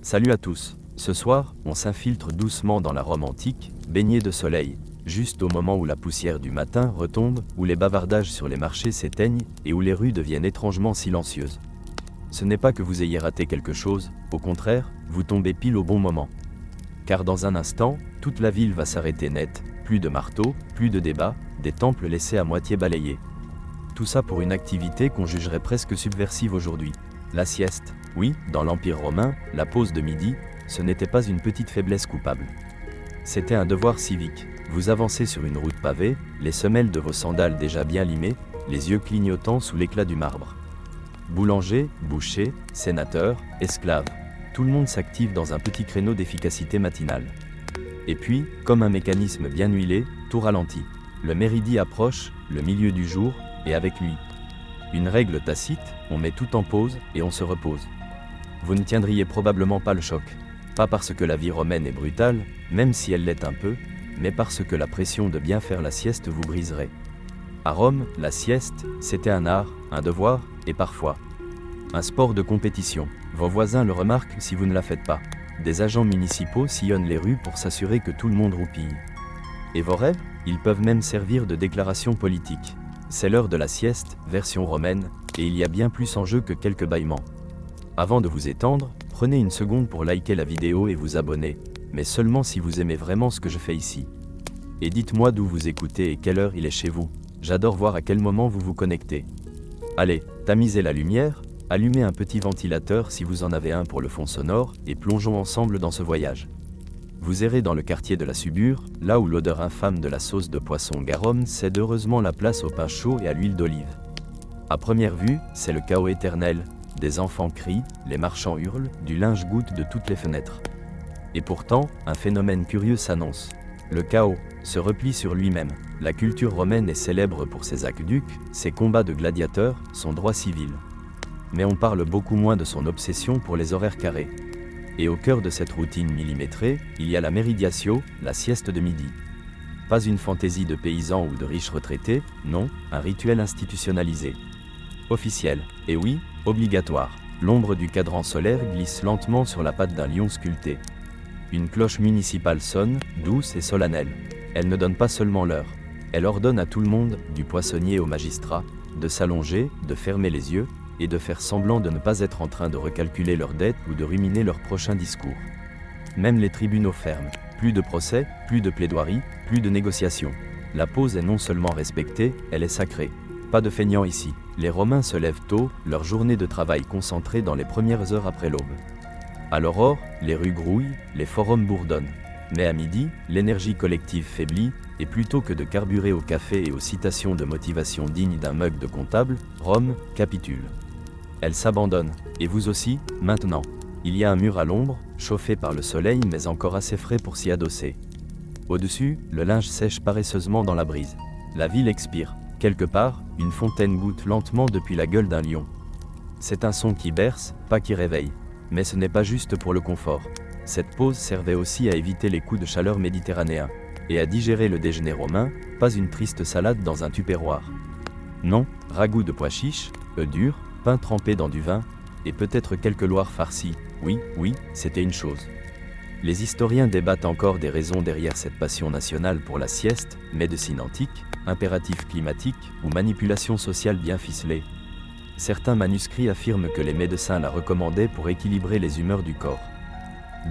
Salut à tous. Ce soir, on s'infiltre doucement dans la Rome antique, baignée de soleil, juste au moment où la poussière du matin retombe, où les bavardages sur les marchés s'éteignent et où les rues deviennent étrangement silencieuses. Ce n'est pas que vous ayez raté quelque chose, au contraire, vous tombez pile au bon moment. Car dans un instant, toute la ville va s'arrêter net, plus de marteaux, plus de débats, des temples laissés à moitié balayés. Tout ça pour une activité qu'on jugerait presque subversive aujourd'hui. La sieste. Oui, dans l'Empire romain, la pause de midi, ce n'était pas une petite faiblesse coupable. C'était un devoir civique. Vous avancez sur une route pavée, les semelles de vos sandales déjà bien limées, les yeux clignotant sous l'éclat du marbre. Boulanger, boucher, sénateur, esclave, tout le monde s'active dans un petit créneau d'efficacité matinale. Et puis, comme un mécanisme bien huilé, tout ralentit. Le méridi approche, le milieu du jour, et avec lui. Une règle tacite, on met tout en pause et on se repose. Vous ne tiendriez probablement pas le choc. Pas parce que la vie romaine est brutale, même si elle l'est un peu, mais parce que la pression de bien faire la sieste vous briserait. À Rome, la sieste, c'était un art, un devoir, et parfois un sport de compétition. Vos voisins le remarquent si vous ne la faites pas. Des agents municipaux sillonnent les rues pour s'assurer que tout le monde roupille. Et vos rêves, ils peuvent même servir de déclaration politique. C'est l'heure de la sieste, version romaine, et il y a bien plus en jeu que quelques bâillements. Avant de vous étendre, prenez une seconde pour liker la vidéo et vous abonner, mais seulement si vous aimez vraiment ce que je fais ici. Et dites-moi d'où vous écoutez et quelle heure il est chez vous. J'adore voir à quel moment vous vous connectez. Allez, tamisez la lumière, allumez un petit ventilateur si vous en avez un pour le fond sonore, et plongeons ensemble dans ce voyage. Vous errez dans le quartier de la Subure, là où l'odeur infâme de la sauce de poisson garum cède heureusement la place au pain chaud et à l'huile d'olive. À première vue, c'est le chaos éternel. Des enfants crient, les marchands hurlent, du linge goutte de toutes les fenêtres. Et pourtant, un phénomène curieux s'annonce. Le chaos se replie sur lui-même. La culture romaine est célèbre pour ses aqueducs, ses combats de gladiateurs, son droit civil. Mais on parle beaucoup moins de son obsession pour les horaires carrés. Et au cœur de cette routine millimétrée, il y a la meridiatio, la sieste de midi. Pas une fantaisie de paysans ou de riches retraités, non, un rituel institutionnalisé. Officiel, et oui, obligatoire. L'ombre du cadran solaire glisse lentement sur la patte d'un lion sculpté. Une cloche municipale sonne, douce et solennelle. Elle ne donne pas seulement l'heure. Elle ordonne à tout le monde, du poissonnier au magistrat, de s'allonger, de fermer les yeux, et de faire semblant de ne pas être en train de recalculer leurs dettes ou de ruminer leur prochain discours. Même les tribunaux ferment. Plus de procès, plus de plaidoiries, plus de négociations. La pause est non seulement respectée, elle est sacrée. Pas de feignants ici. Les Romains se lèvent tôt, leur journée de travail concentrée dans les premières heures après l'aube. À l'aurore, les rues grouillent, les forums bourdonnent. Mais à midi, l'énergie collective faiblit, et plutôt que de carburer au café et aux citations de motivation dignes d'un mug de comptable, Rome capitule. Elle s'abandonne, et vous aussi, maintenant. Il y a un mur à l'ombre, chauffé par le soleil mais encore assez frais pour s'y adosser. Au-dessus, le linge sèche paresseusement dans la brise. La ville expire. Quelque part, une fontaine goutte lentement depuis la gueule d'un lion. C'est un son qui berce, pas qui réveille. Mais ce n'est pas juste pour le confort. Cette pause servait aussi à éviter les coups de chaleur méditerranéens, et à digérer le déjeuner romain, pas une triste salade dans un tupperware. Non, ragoût de pois chiches, œufs durs, pain trempé dans du vin, et peut-être quelques loirs farcis. Oui, c'était une chose. Les historiens débattent encore des raisons derrière cette passion nationale pour la sieste, médecine antique, impératif climatique ou manipulation sociale bien ficelée. Certains manuscrits affirment que les médecins la recommandaient pour équilibrer les humeurs du corps.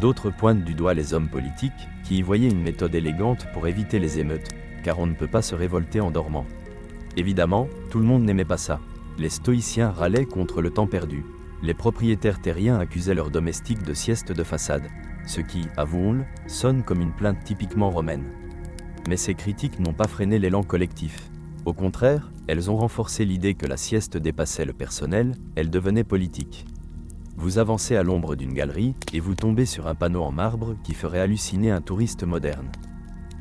D'autres pointent du doigt les hommes politiques, qui y voyaient une méthode élégante pour éviter les émeutes, car on ne peut pas se révolter en dormant. Évidemment, tout le monde n'aimait pas ça. Les stoïciens râlaient contre le temps perdu. Les propriétaires terriens accusaient leurs domestiques de sieste de façade, ce qui, avouons-le, sonne comme une plainte typiquement romaine. Mais ces critiques n'ont pas freiné l'élan collectif. Au contraire, elles ont renforcé l'idée que la sieste dépassait le personnel, elle devenait politique. Vous avancez à l'ombre d'une galerie, et vous tombez sur un panneau en marbre qui ferait halluciner un touriste moderne.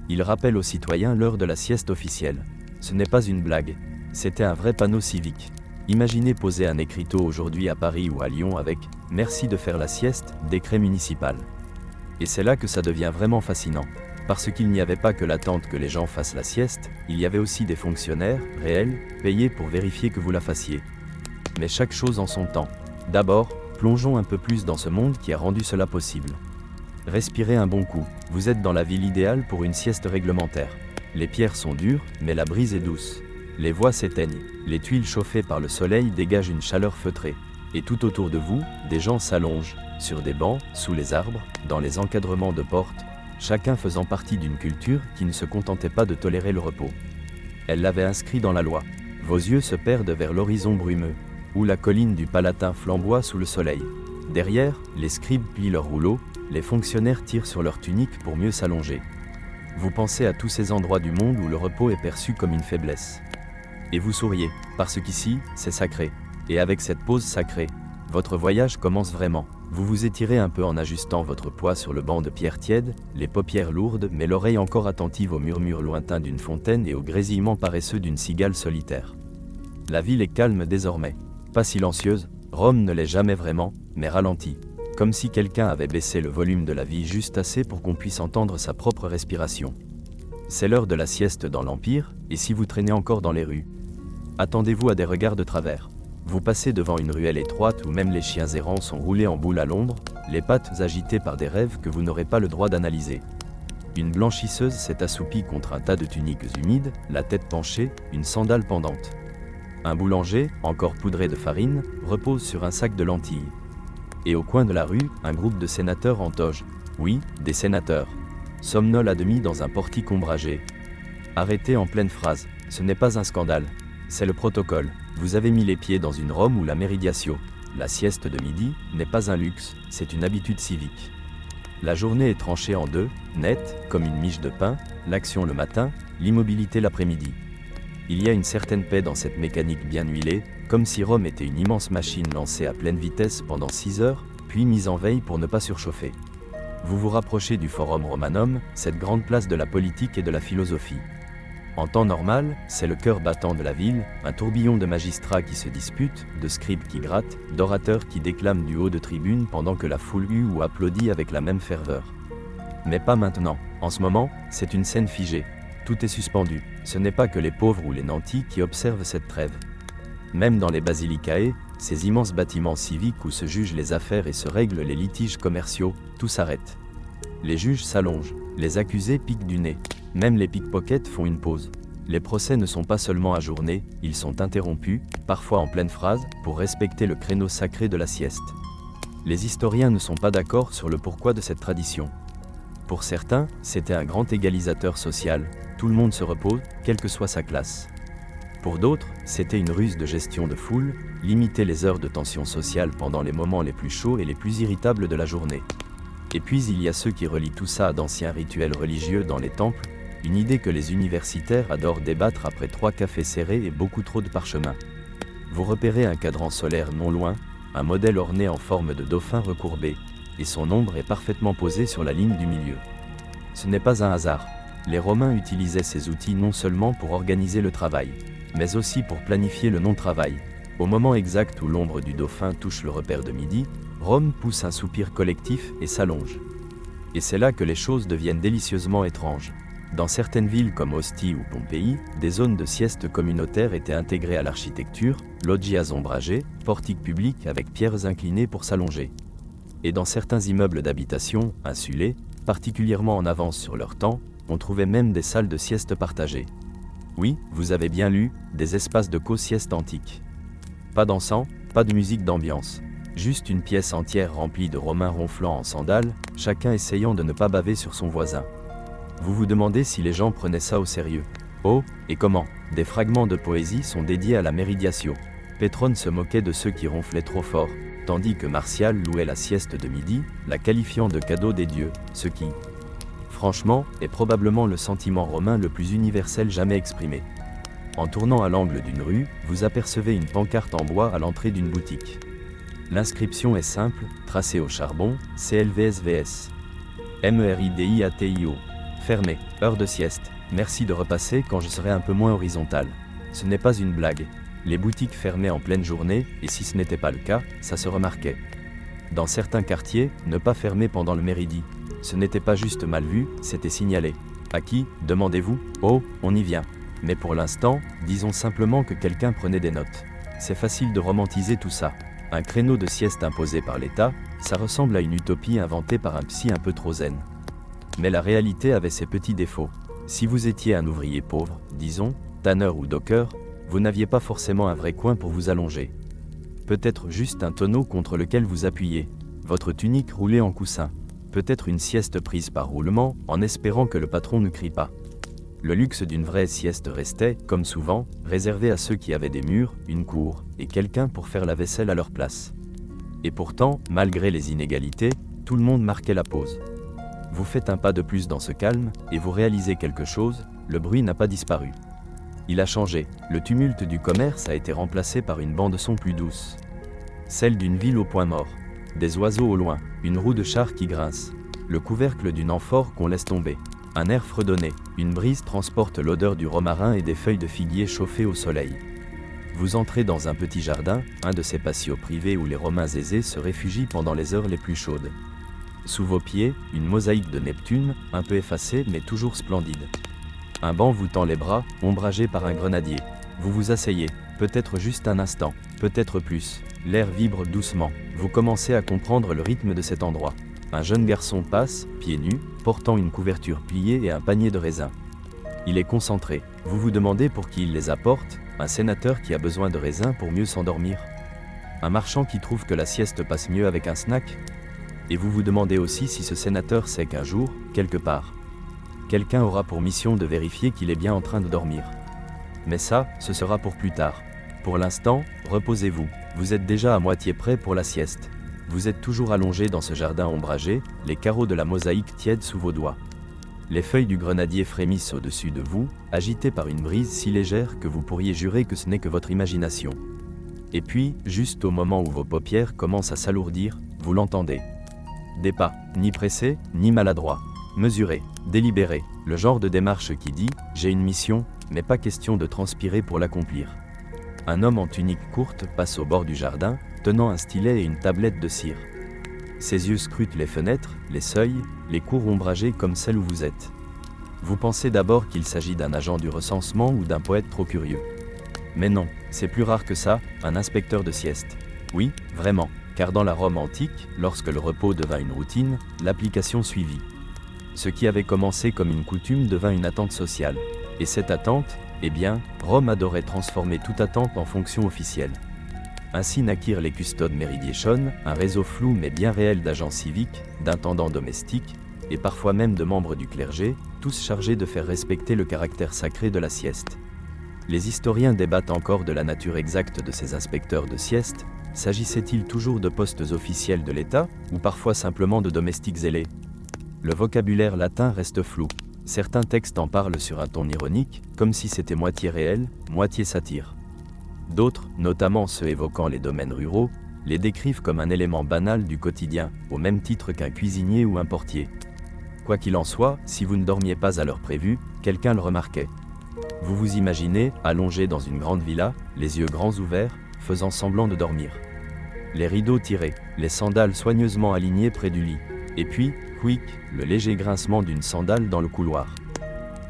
Il rappelle aux citoyens l'heure de la sieste officielle. Ce n'est pas une blague, c'était un vrai panneau civique. Imaginez poser un écriteau aujourd'hui à Paris ou à Lyon avec « Merci de faire la sieste, décret municipal ». Et c'est là que ça devient vraiment fascinant. Parce qu'il n'y avait pas que l'attente que les gens fassent la sieste, il y avait aussi des fonctionnaires, réels, payés pour vérifier que vous la fassiez. Mais chaque chose en son temps. D'abord, Plongeons un peu plus dans ce monde qui a rendu cela possible. Respirez un bon coup, vous êtes dans la ville idéale pour une sieste réglementaire. Les pierres sont dures, mais la brise est douce. Les voix s'éteignent, les tuiles chauffées par le soleil dégagent une chaleur feutrée. Et tout autour de vous, des gens s'allongent, sur des bancs, sous les arbres, dans les encadrements de portes, chacun faisant partie d'une culture qui ne se contentait pas de tolérer le repos. Elle l'avait inscrit dans la loi. Vos yeux se perdent vers l'horizon brumeux, où la colline du Palatin flamboie sous le soleil. Derrière, les scribes plient leurs rouleaux, les fonctionnaires tirent sur leurs tuniques pour mieux s'allonger. Vous pensez à tous ces endroits du monde où le repos est perçu comme une faiblesse. Et vous souriez, parce qu'ici, c'est sacré. Et avec cette pause sacrée, votre voyage commence vraiment. Vous vous étirez un peu en ajustant votre poids sur le banc de pierre tiède, les paupières lourdes mais l'oreille encore attentive au murmure lointain d'une fontaine et au grésillement paresseux d'une cigale solitaire. La ville est calme désormais. Pas silencieuse, Rome ne l'est jamais vraiment, mais ralentie. Comme si quelqu'un avait baissé le volume de la vie juste assez pour qu'on puisse entendre sa propre respiration. C'est l'heure de la sieste dans l'Empire, et si vous traînez encore dans les rues, attendez-vous à des regards de travers. Vous passez devant une ruelle étroite où même les chiens errants sont roulés en boule à l'ombre, les pattes agitées par des rêves que vous n'aurez pas le droit d'analyser. Une blanchisseuse s'est assoupie contre un tas de tuniques humides, la tête penchée, une sandale pendante. Un boulanger, encore poudré de farine, repose sur un sac de lentilles. Et au coin de la rue, un groupe de sénateurs en toge. Oui, des sénateurs. Somnolent à demi dans un portique ombragé. Arrêtés en pleine phrase. Ce n'est pas un scandale. C'est le protocole. Vous avez mis les pieds dans une Rome où la médiatio, la sieste de midi, n'est pas un luxe, c'est une habitude civique. La journée est tranchée en deux, nette, comme une miche de pain, l'action le matin, l'immobilité l'après-midi. Il y a une certaine paix dans cette mécanique bien huilée, comme si Rome était une immense machine lancée à pleine vitesse pendant 6 heures, puis mise en veille pour ne pas surchauffer. Vous vous rapprochez du Forum Romanum, cette grande place de la politique et de la philosophie. En temps normal, c'est le cœur battant de la ville, un tourbillon de magistrats qui se disputent, de scribes qui grattent, d'orateurs qui déclament du haut de tribune pendant que la foule hue ou applaudit avec la même ferveur. Mais pas maintenant. En ce moment, c'est une scène figée. Tout est suspendu. Ce n'est pas que les pauvres ou les nantis qui observent cette trêve. Même dans les basilicae, ces immenses bâtiments civiques où se jugent les affaires et se règlent les litiges commerciaux, tout s'arrête. Les juges s'allongent, les accusés piquent du nez. Même les pickpockets font une pause. Les procès ne sont pas seulement ajournés, ils sont interrompus, parfois en pleine phrase, pour respecter le créneau sacré de la sieste. Les historiens ne sont pas d'accord sur le pourquoi de cette tradition. Pour certains, c'était un grand égalisateur social, tout le monde se repose, quelle que soit sa classe. Pour d'autres, c'était une ruse de gestion de foule, limiter les heures de tension sociale pendant les moments les plus chauds et les plus irritables de la journée. Et puis il y a ceux qui relient tout ça à d'anciens rituels religieux dans les temples, une idée que les universitaires adorent débattre après 3 cafés serrés et beaucoup trop de parchemin. Vous repérez un cadran solaire non loin, un modèle orné en forme de dauphin recourbé, et son ombre est parfaitement posée sur la ligne du milieu. Ce n'est pas un hasard. Les Romains utilisaient ces outils non seulement pour organiser le travail, mais aussi pour planifier le non-travail. Au moment exact où l'ombre du dauphin touche le repère de midi, Rome pousse un soupir collectif et s'allonge. Et c'est là que les choses deviennent délicieusement étranges. Dans certaines villes comme Ostie ou Pompéi, des zones de sieste communautaires étaient intégrées à l'architecture, loggias ombragés, portiques publics avec pierres inclinées pour s'allonger. Et dans certains immeubles d'habitation, insulés, particulièrement en avance sur leur temps, on trouvait même des salles de sieste partagées. Oui, vous avez bien lu, des espaces de co-sieste antiques. Pas d'encens, pas de musique d'ambiance. Juste une pièce entière remplie de Romains ronflant en sandales, chacun essayant de ne pas baver sur son voisin. Vous vous demandez si les gens prenaient ça au sérieux. Oh, et comment? Des fragments de poésie sont dédiés à la médiatio. Pétrone se moquait de ceux qui ronflaient trop fort, tandis que Martial louait la sieste de midi, la qualifiant de cadeau des dieux, ce qui, franchement, est probablement le sentiment romain le plus universel jamais exprimé. En tournant à l'angle d'une rue, vous apercevez une pancarte en bois à l'entrée d'une boutique. L'inscription est simple, tracée au charbon, CLVSVS. MERIDIATIO. Fermé, heure de sieste, merci de repasser quand je serai un peu moins horizontal. Ce n'est pas une blague. Les boutiques fermaient en pleine journée, et si ce n'était pas le cas, ça se remarquait. Dans certains quartiers, ne pas fermer pendant le méridi. Ce n'était pas juste mal vu, c'était signalé. À qui, demandez-vous? Oh, on y vient. Mais pour l'instant, disons simplement que quelqu'un prenait des notes. C'est facile de romantiser tout ça. Un créneau de sieste imposé par l'État, ça ressemble à une utopie inventée par un psy un peu trop zen. Mais la réalité avait ses petits défauts. Si vous étiez un ouvrier pauvre, disons, tanneur ou docker, vous n'aviez pas forcément un vrai coin pour vous allonger. Peut-être juste un tonneau contre lequel vous appuyez, votre tunique roulée en coussin. Peut-être une sieste prise par roulement, en espérant que le patron ne crie pas. Le luxe d'une vraie sieste restait, comme souvent, réservé à ceux qui avaient des murs, une cour, et quelqu'un pour faire la vaisselle à leur place. Et pourtant, malgré les inégalités, tout le monde marquait la pause. Vous faites un pas de plus dans ce calme, et vous réalisez quelque chose, le bruit n'a pas disparu. Il a changé, le tumulte du commerce a été remplacé par une bande-son plus douce. Celle d'une ville au point mort. Des oiseaux au loin, une roue de char qui grince, le couvercle d'une amphore qu'on laisse tomber. Un air fredonné, une brise transporte l'odeur du romarin et des feuilles de figuier chauffées au soleil. Vous entrez dans un petit jardin, un de ces patios privés où les Romains aisés se réfugient pendant les heures les plus chaudes. Sous vos pieds, une mosaïque de Neptune, un peu effacée mais toujours splendide. Un banc vous tend les bras, ombragé par un grenadier. Vous vous asseyez, peut-être juste un instant, peut-être plus. L'air vibre doucement, vous commencez à comprendre le rythme de cet endroit. Un jeune garçon passe, pieds nus, portant une couverture pliée et un panier de raisins. Il est concentré. Vous vous demandez pour qui il les apporte, un sénateur qui a besoin de raisins pour mieux s'endormir. Un marchand qui trouve que la sieste passe mieux avec un snack. Et vous vous demandez aussi si ce sénateur sait qu'un jour, quelque part, quelqu'un aura pour mission de vérifier qu'il est bien en train de dormir. Mais ça, ce sera pour plus tard. Pour l'instant, reposez-vous. Vous êtes déjà à moitié prêt pour la sieste. Vous êtes toujours allongé dans ce jardin ombragé, les carreaux de la mosaïque tièdent sous vos doigts. Les feuilles du grenadier frémissent au-dessus de vous, agitées par une brise si légère que vous pourriez jurer que ce n'est que votre imagination. Et puis, juste au moment où vos paupières commencent à s'alourdir, vous l'entendez. Des pas, ni pressés, ni maladroits. Mesurés, délibérés, le genre de démarche qui dit « j'ai une mission, mais pas question de transpirer pour l'accomplir ». Un homme en tunique courte passe au bord du jardin, tenant un stylet et une tablette de cire. Ses yeux scrutent les fenêtres, les seuils, les cours ombragées comme celle où vous êtes. Vous pensez d'abord qu'il s'agit d'un agent du recensement ou d'un poète trop curieux. Mais non, c'est plus rare que ça, un inspecteur de sieste. Oui, vraiment, car dans la Rome antique, lorsque le repos devint une routine, l'application suivit. Ce qui avait commencé comme une coutume devint une attente sociale. Et cette attente, eh bien, Rome adorait transformer toute attente en fonction officielle. Ainsi naquirent les custodes Meridiation, un réseau flou mais bien réel d'agents civiques, d'intendants domestiques, et parfois même de membres du clergé, tous chargés de faire respecter le caractère sacré de la sieste. Les historiens débattent encore de la nature exacte de ces inspecteurs de sieste. S'agissait-il toujours de postes officiels de l'État, ou parfois simplement de domestiques zélés? Le vocabulaire latin reste flou. Certains textes en parlent sur un ton ironique, comme si c'était moitié réel, moitié satire. D'autres, notamment ceux évoquant les domaines ruraux, les décrivent comme un élément banal du quotidien, au même titre qu'un cuisinier ou un portier. Quoi qu'il en soit, si vous ne dormiez pas à l'heure prévue, quelqu'un le remarquait. Vous vous imaginez, allongé dans une grande villa, les yeux grands ouverts, faisant semblant de dormir. Les rideaux tirés, les sandales soigneusement alignées près du lit. Et puis, quick, le léger grincement d'une sandale dans le couloir.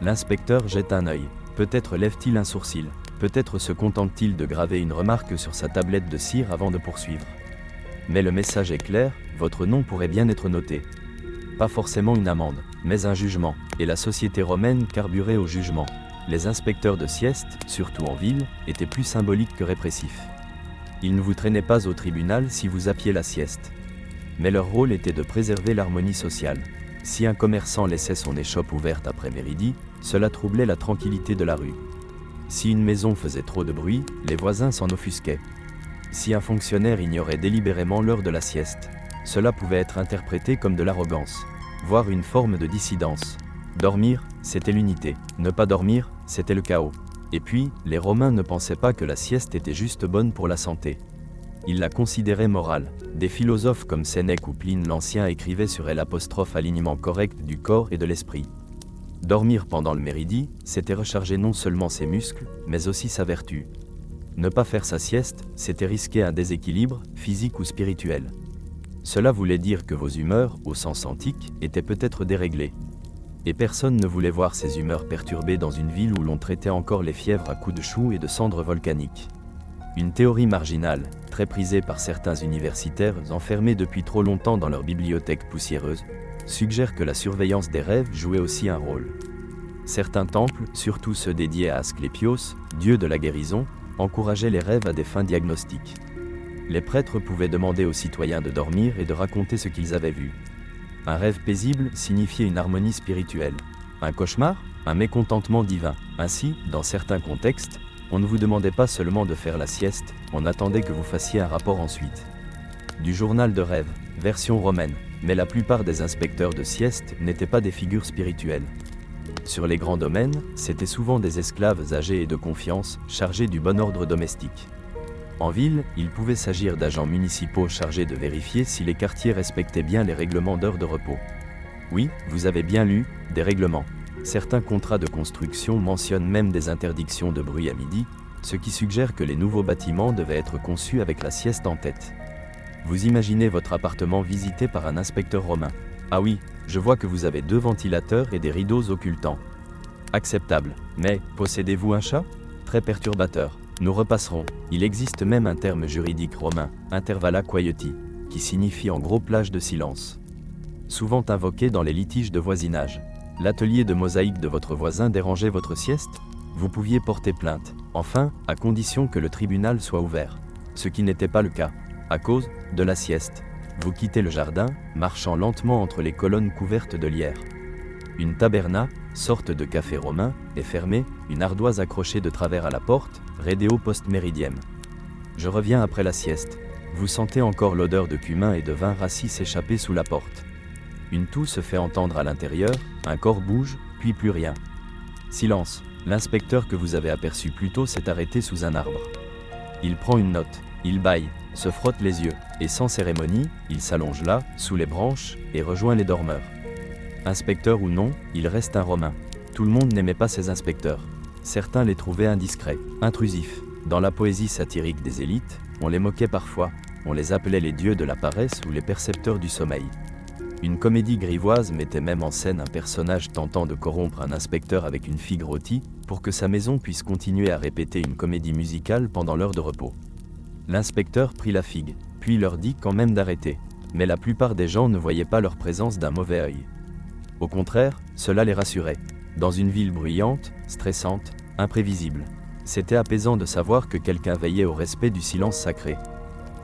L'inspecteur jette un œil. Peut-être lève-t-il un sourcil. Peut-être se contente-t-il de graver une remarque sur sa tablette de cire avant de poursuivre. Mais le message est clair, votre nom pourrait bien être noté. Pas forcément une amende, mais un jugement, et la société romaine carburait au jugement. Les inspecteurs de sieste, surtout en ville, étaient plus symboliques que répressifs. Ils ne vous traînaient pas au tribunal si vous zappiez la sieste. Mais leur rôle était de préserver l'harmonie sociale. Si un commerçant laissait son échoppe ouverte après midi, cela troublait la tranquillité de la rue. Si une maison faisait trop de bruit, les voisins s'en offusquaient. Si un fonctionnaire ignorait délibérément l'heure de la sieste, cela pouvait être interprété comme de l'arrogance, voire une forme de dissidence. Dormir, c'était l'unité. Ne pas dormir, c'était le chaos. Et puis, les Romains ne pensaient pas que la sieste était juste bonne pour la santé. Ils la considéraient morale. Des philosophes comme Sénèque ou Pline l'Ancien écrivaient sur elle alignement correct du corps et de l'esprit. Dormir pendant le méridi, c'était recharger non seulement ses muscles, mais aussi sa vertu. Ne pas faire sa sieste, c'était risquer un déséquilibre, physique ou spirituel. Cela voulait dire que vos humeurs, au sens antique, étaient peut-être déréglées. Et personne ne voulait voir ces humeurs perturbées dans une ville où l'on traitait encore les fièvres à coups de choux et de cendres volcaniques. Une théorie marginale, très prisée par certains universitaires enfermés depuis trop longtemps dans leur bibliothèque poussiéreuse, suggère que la surveillance des rêves jouait aussi un rôle. Certains temples, surtout ceux dédiés à Asclépios, dieu de la guérison, encourageaient les rêves à des fins diagnostiques. Les prêtres pouvaient demander aux citoyens de dormir et de raconter ce qu'ils avaient vu. Un rêve paisible signifiait une harmonie spirituelle. Un cauchemar, un mécontentement divin. Ainsi, dans certains contextes, on ne vous demandait pas seulement de faire la sieste, on attendait que vous fassiez un rapport ensuite. Du journal de rêve, version romaine, mais la plupart des inspecteurs de sieste n'étaient pas des figures spirituelles. Sur les grands domaines, c'étaient souvent des esclaves âgés et de confiance, chargés du bon ordre domestique. En ville, il pouvait s'agir d'agents municipaux chargés de vérifier si les quartiers respectaient bien les règlements d'heures de repos. Oui, vous avez bien lu, des règlements. Certains contrats de construction mentionnent même des interdictions de bruit à midi, ce qui suggère que les nouveaux bâtiments devaient être conçus avec la sieste en tête. Vous imaginez votre appartement visité par un inspecteur romain. Ah oui, je vois que vous avez 2 ventilateurs et des rideaux occultants. Acceptable, mais possédez-vous un chat? Très perturbateur. Nous repasserons. Il existe même un terme juridique romain, intervalla quieti, qui signifie en gros plage de silence. Souvent invoqué dans les litiges de voisinage. L'atelier de mosaïque de votre voisin dérangeait votre sieste? Vous pouviez porter plainte, enfin, à condition que le tribunal soit ouvert. Ce qui n'était pas le cas, à cause de la sieste. Vous quittez le jardin, marchant lentement entre les colonnes couvertes de lierre. Une taberna, sorte de café romain, est fermée, une ardoise accrochée de travers à la porte, redeo post meridiem. Je reviens après la sieste. Vous sentez encore l'odeur de cumin et de vin rassis s'échapper sous la porte. Une toux se fait entendre à l'intérieur, un corps bouge, puis plus rien. Silence. L'inspecteur que vous avez aperçu plus tôt s'est arrêté sous un arbre. Il prend une note, il bâille, se frotte les yeux, et sans cérémonie, il s'allonge là, sous les branches, et rejoint les dormeurs. Inspecteur ou non, il reste un Romain. Tout le monde n'aimait pas ces inspecteurs. Certains les trouvaient indiscrets, intrusifs. Dans la poésie satirique des élites, on les moquait parfois, on les appelait les dieux de la paresse ou les percepteurs du sommeil. Une comédie grivoise mettait même en scène un personnage tentant de corrompre un inspecteur avec une figue rôtie, pour que sa maison puisse continuer à répéter une comédie musicale pendant l'heure de repos. L'inspecteur prit la figue, puis leur dit quand même d'arrêter. Mais la plupart des gens ne voyaient pas leur présence d'un mauvais œil. Au contraire, cela les rassurait. Dans une ville bruyante, stressante, imprévisible, c'était apaisant de savoir que quelqu'un veillait au respect du silence sacré.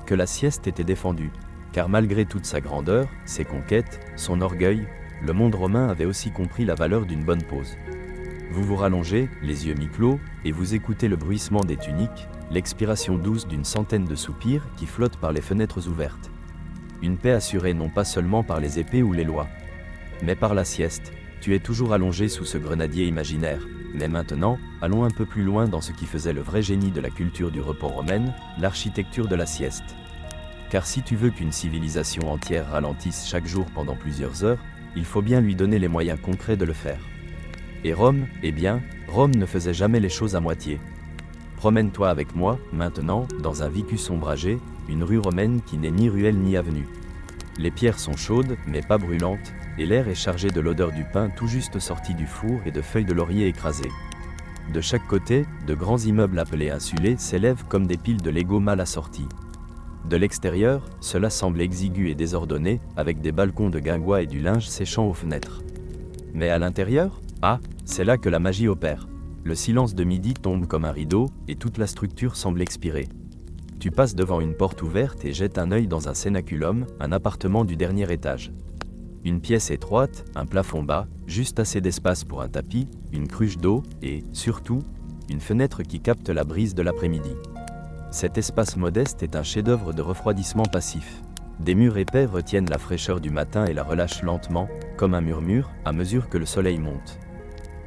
Que la sieste était défendue. Car malgré toute sa grandeur, ses conquêtes, son orgueil, le monde romain avait aussi compris la valeur d'une bonne pause. Vous vous rallongez, les yeux mi-clos, et vous écoutez le bruissement des tuniques, l'expiration douce d'une centaine de soupirs qui flottent par les fenêtres ouvertes. Une paix assurée non pas seulement par les épées ou les lois, mais par la sieste. Tu es toujours allongé sous ce grenadier imaginaire. Mais maintenant, allons un peu plus loin dans ce qui faisait le vrai génie de la culture du repos romaine, l'architecture de la sieste. Car si tu veux qu'une civilisation entière ralentisse chaque jour pendant plusieurs heures, il faut bien lui donner les moyens concrets de le faire. Et Rome, eh bien, Rome ne faisait jamais les choses à moitié. Promène-toi avec moi, maintenant, dans un vicus ombragé, une rue romaine qui n'est ni ruelle ni avenue. Les pierres sont chaudes, mais pas brûlantes, et l'air est chargé de l'odeur du pain tout juste sorti du four et de feuilles de laurier écrasées. De chaque côté, de grands immeubles appelés insulés s'élèvent comme des piles de Lego mal assortis. De l'extérieur, cela semble exigu et désordonné, avec des balcons de guingois et du linge séchant aux fenêtres. Mais à l'intérieur, c'est là que la magie opère. Le silence de midi tombe comme un rideau, et toute la structure semble expirer. Tu passes devant une porte ouverte et jettes un œil dans un cénaculum, un appartement du dernier étage. Une pièce étroite, un plafond bas, juste assez d'espace pour un tapis, une cruche d'eau, et, surtout, une fenêtre qui capte la brise de l'après-midi. Cet espace modeste est un chef-d'œuvre de refroidissement passif. Des murs épais retiennent la fraîcheur du matin et la relâchent lentement, comme un murmure, à mesure que le soleil monte.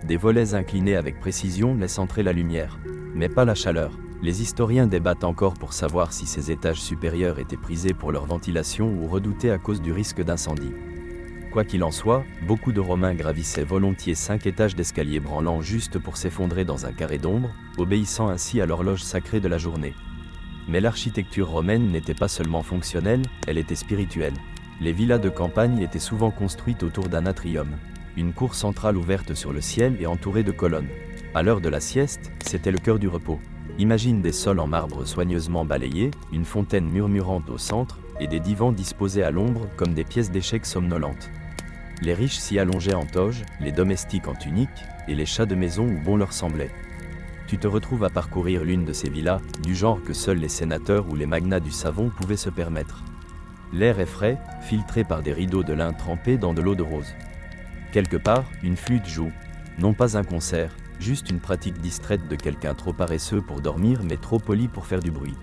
Des volets inclinés avec précision laissent entrer la lumière, mais pas la chaleur. Les historiens débattent encore pour savoir si ces étages supérieurs étaient prisés pour leur ventilation ou redoutés à cause du risque d'incendie. Quoi qu'il en soit, beaucoup de Romains gravissaient volontiers 5 étages d'escalier branlants juste pour s'effondrer dans un carré d'ombre, obéissant ainsi à l'horloge sacrée de la journée. Mais l'architecture romaine n'était pas seulement fonctionnelle, elle était spirituelle. Les villas de campagne étaient souvent construites autour d'un atrium, une cour centrale ouverte sur le ciel et entourée de colonnes. À l'heure de la sieste, c'était le cœur du repos. Imagine des sols en marbre soigneusement balayés, une fontaine murmurante au centre, et des divans disposés à l'ombre comme des pièces d'échecs somnolentes. Les riches s'y allongeaient en toge, les domestiques en tunique, et les chats de maison où bon leur semblait. Tu te retrouves à parcourir l'une de ces villas, du genre que seuls les sénateurs ou les magnats du savon pouvaient se permettre. L'air est frais, filtré par des rideaux de lin trempés dans de l'eau de rose. Quelque part, une flûte joue. Non pas un concert, juste une pratique distraite de quelqu'un trop paresseux pour dormir mais trop poli pour faire du bruit.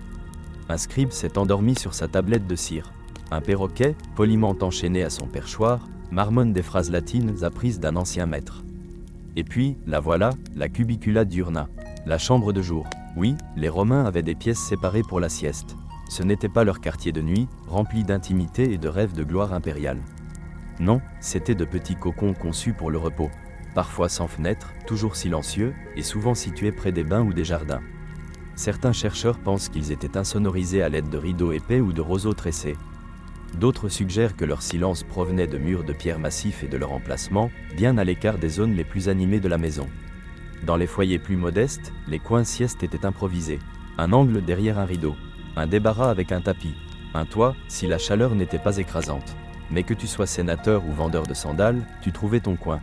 Un scribe s'est endormi sur sa tablette de cire. Un perroquet, poliment enchaîné à son perchoir, marmonne des phrases latines apprises d'un ancien maître. Et puis, la voilà, la cubicula diurna, la chambre de jour. Oui, les Romains avaient des pièces séparées pour la sieste. Ce n'était pas leur quartier de nuit, rempli d'intimité et de rêves de gloire impériale. Non, c'étaient de petits cocons conçus pour le repos. Parfois sans fenêtre, toujours silencieux, et souvent situés près des bains ou des jardins. Certains chercheurs pensent qu'ils étaient insonorisés à l'aide de rideaux épais ou de roseaux tressés. D'autres suggèrent que leur silence provenait de murs de pierre massifs et de leur emplacement, bien à l'écart des zones les plus animées de la maison. Dans les foyers plus modestes, les coins sieste étaient improvisés. Un angle derrière un rideau, un débarras avec un tapis, un toit, si la chaleur n'était pas écrasante. Mais que tu sois sénateur ou vendeur de sandales, tu trouvais ton coin.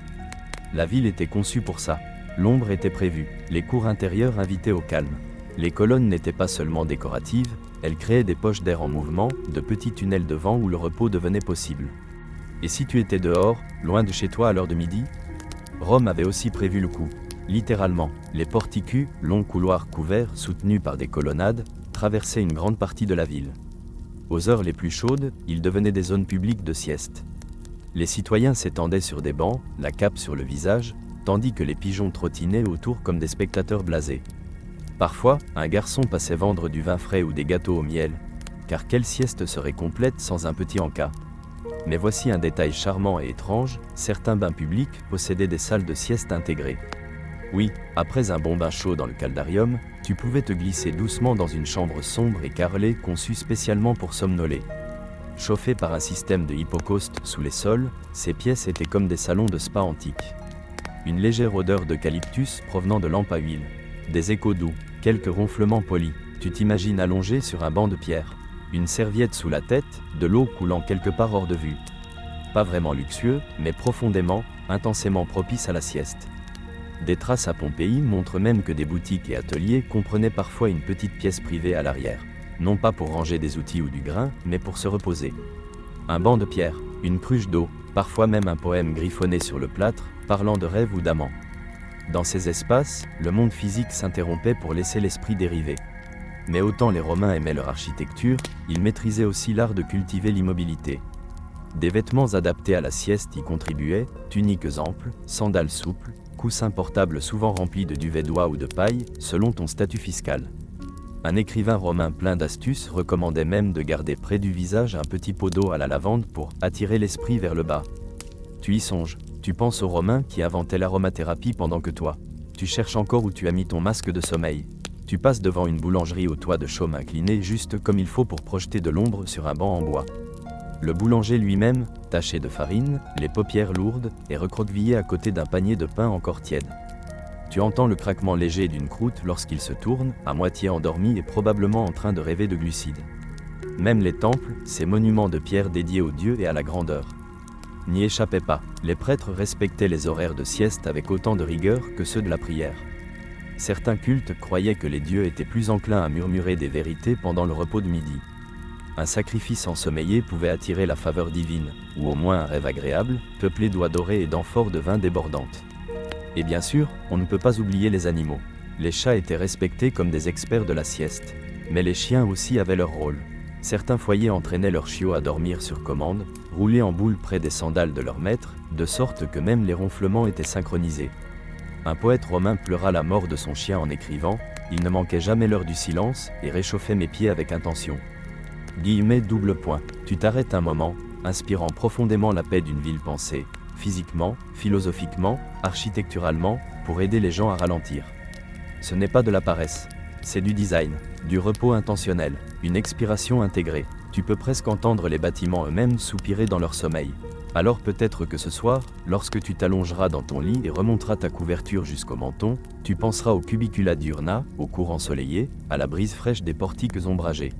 La ville était conçue pour ça. L'ombre était prévue, les cours intérieures invitaient au calme. Les colonnes n'étaient pas seulement décoratives, elles créaient des poches d'air en mouvement, de petits tunnels de vent où le repos devenait possible. Et si tu étais dehors, loin de chez toi à l'heure de midi? Rome avait aussi prévu le coup. Littéralement, les porticus, longs couloirs couverts soutenus par des colonnades, traversaient une grande partie de la ville. Aux heures les plus chaudes, ils devenaient des zones publiques de sieste. Les citoyens s'étendaient sur des bancs, la cape sur le visage, tandis que les pigeons trottinaient autour comme des spectateurs blasés. Parfois, un garçon passait vendre du vin frais ou des gâteaux au miel, car quelle sieste serait complète sans un petit encas? Mais voici un détail charmant et étrange, certains bains publics possédaient des salles de sieste intégrées. Oui, après un bon bain chaud dans le caldarium, tu pouvais te glisser doucement dans une chambre sombre et carrelée conçue spécialement pour somnoler. Chauffées par un système de hypocauste sous les sols, ces pièces étaient comme des salons de spa antiques. Une légère odeur d'eucalyptus provenant de lampes à huile. Des échos doux, quelques ronflements polis, tu t'imagines allongé sur un banc de pierre. Une serviette sous la tête, de l'eau coulant quelque part hors de vue. Pas vraiment luxueux, mais profondément, intensément propice à la sieste. Des traces à Pompéi montrent même que des boutiques et ateliers comprenaient parfois une petite pièce privée à l'arrière. Non pas pour ranger des outils ou du grain, mais pour se reposer. Un banc de pierre, une cruche d'eau, parfois même un poème griffonné sur le plâtre, parlant de rêve ou d'amant. Dans ces espaces, le monde physique s'interrompait pour laisser l'esprit dériver. Mais autant les Romains aimaient leur architecture, ils maîtrisaient aussi l'art de cultiver l'immobilité. Des vêtements adaptés à la sieste y contribuaient, tuniques amples, sandales souples, coussins portables souvent remplis de duvet d'oie ou de paille, selon ton statut fiscal. Un écrivain romain plein d'astuces recommandait même de garder près du visage un petit pot d'eau à la lavande pour attirer l'esprit vers le bas. Tu y songes, tu penses aux Romains qui inventaient l'aromathérapie pendant que toi, tu cherches encore où tu as mis ton masque de sommeil. Tu passes devant une boulangerie au toit de chaume incliné juste comme il faut pour projeter de l'ombre sur un banc en bois. Le boulanger lui-même, taché de farine, les paupières lourdes, est recroquevillé à côté d'un panier de pain encore tiède. Tu entends le craquement léger d'une croûte lorsqu'il se tourne, à moitié endormi et probablement en train de rêver de glucides. Même les temples, ces monuments de pierre dédiés aux dieux et à la grandeur, n'y échappaient pas. Les prêtres respectaient les horaires de sieste avec autant de rigueur que ceux de la prière. Certains cultes croyaient que les dieux étaient plus enclins à murmurer des vérités pendant le repos de midi. Un sacrifice ensommeillé pouvait attirer la faveur divine, ou au moins un rêve agréable, peuplé d'oies dorées et d'amphores de vin débordantes. Et bien sûr, on ne peut pas oublier les animaux. Les chats étaient respectés comme des experts de la sieste. Mais les chiens aussi avaient leur rôle. Certains foyers entraînaient leurs chiots à dormir sur commande, roulés en boule près des sandales de leur maître, de sorte que même les ronflements étaient synchronisés. Un poète romain pleura la mort de son chien en écrivant « Il ne manquait jamais l'heure du silence et réchauffait mes pieds avec intention. » Double point. Tu t'arrêtes un moment, inspirant profondément la paix d'une ville pensée, physiquement, philosophiquement, architecturalement, pour aider les gens à ralentir. Ce n'est pas de la paresse, c'est du design, du repos intentionnel, une expiration intégrée. Tu peux presque entendre les bâtiments eux-mêmes soupirer dans leur sommeil. Alors peut-être que ce soir, lorsque tu t'allongeras dans ton lit et remonteras ta couverture jusqu'au menton, tu penseras au cubicula diurna, au cours ensoleillé, à la brise fraîche des portiques ombragés.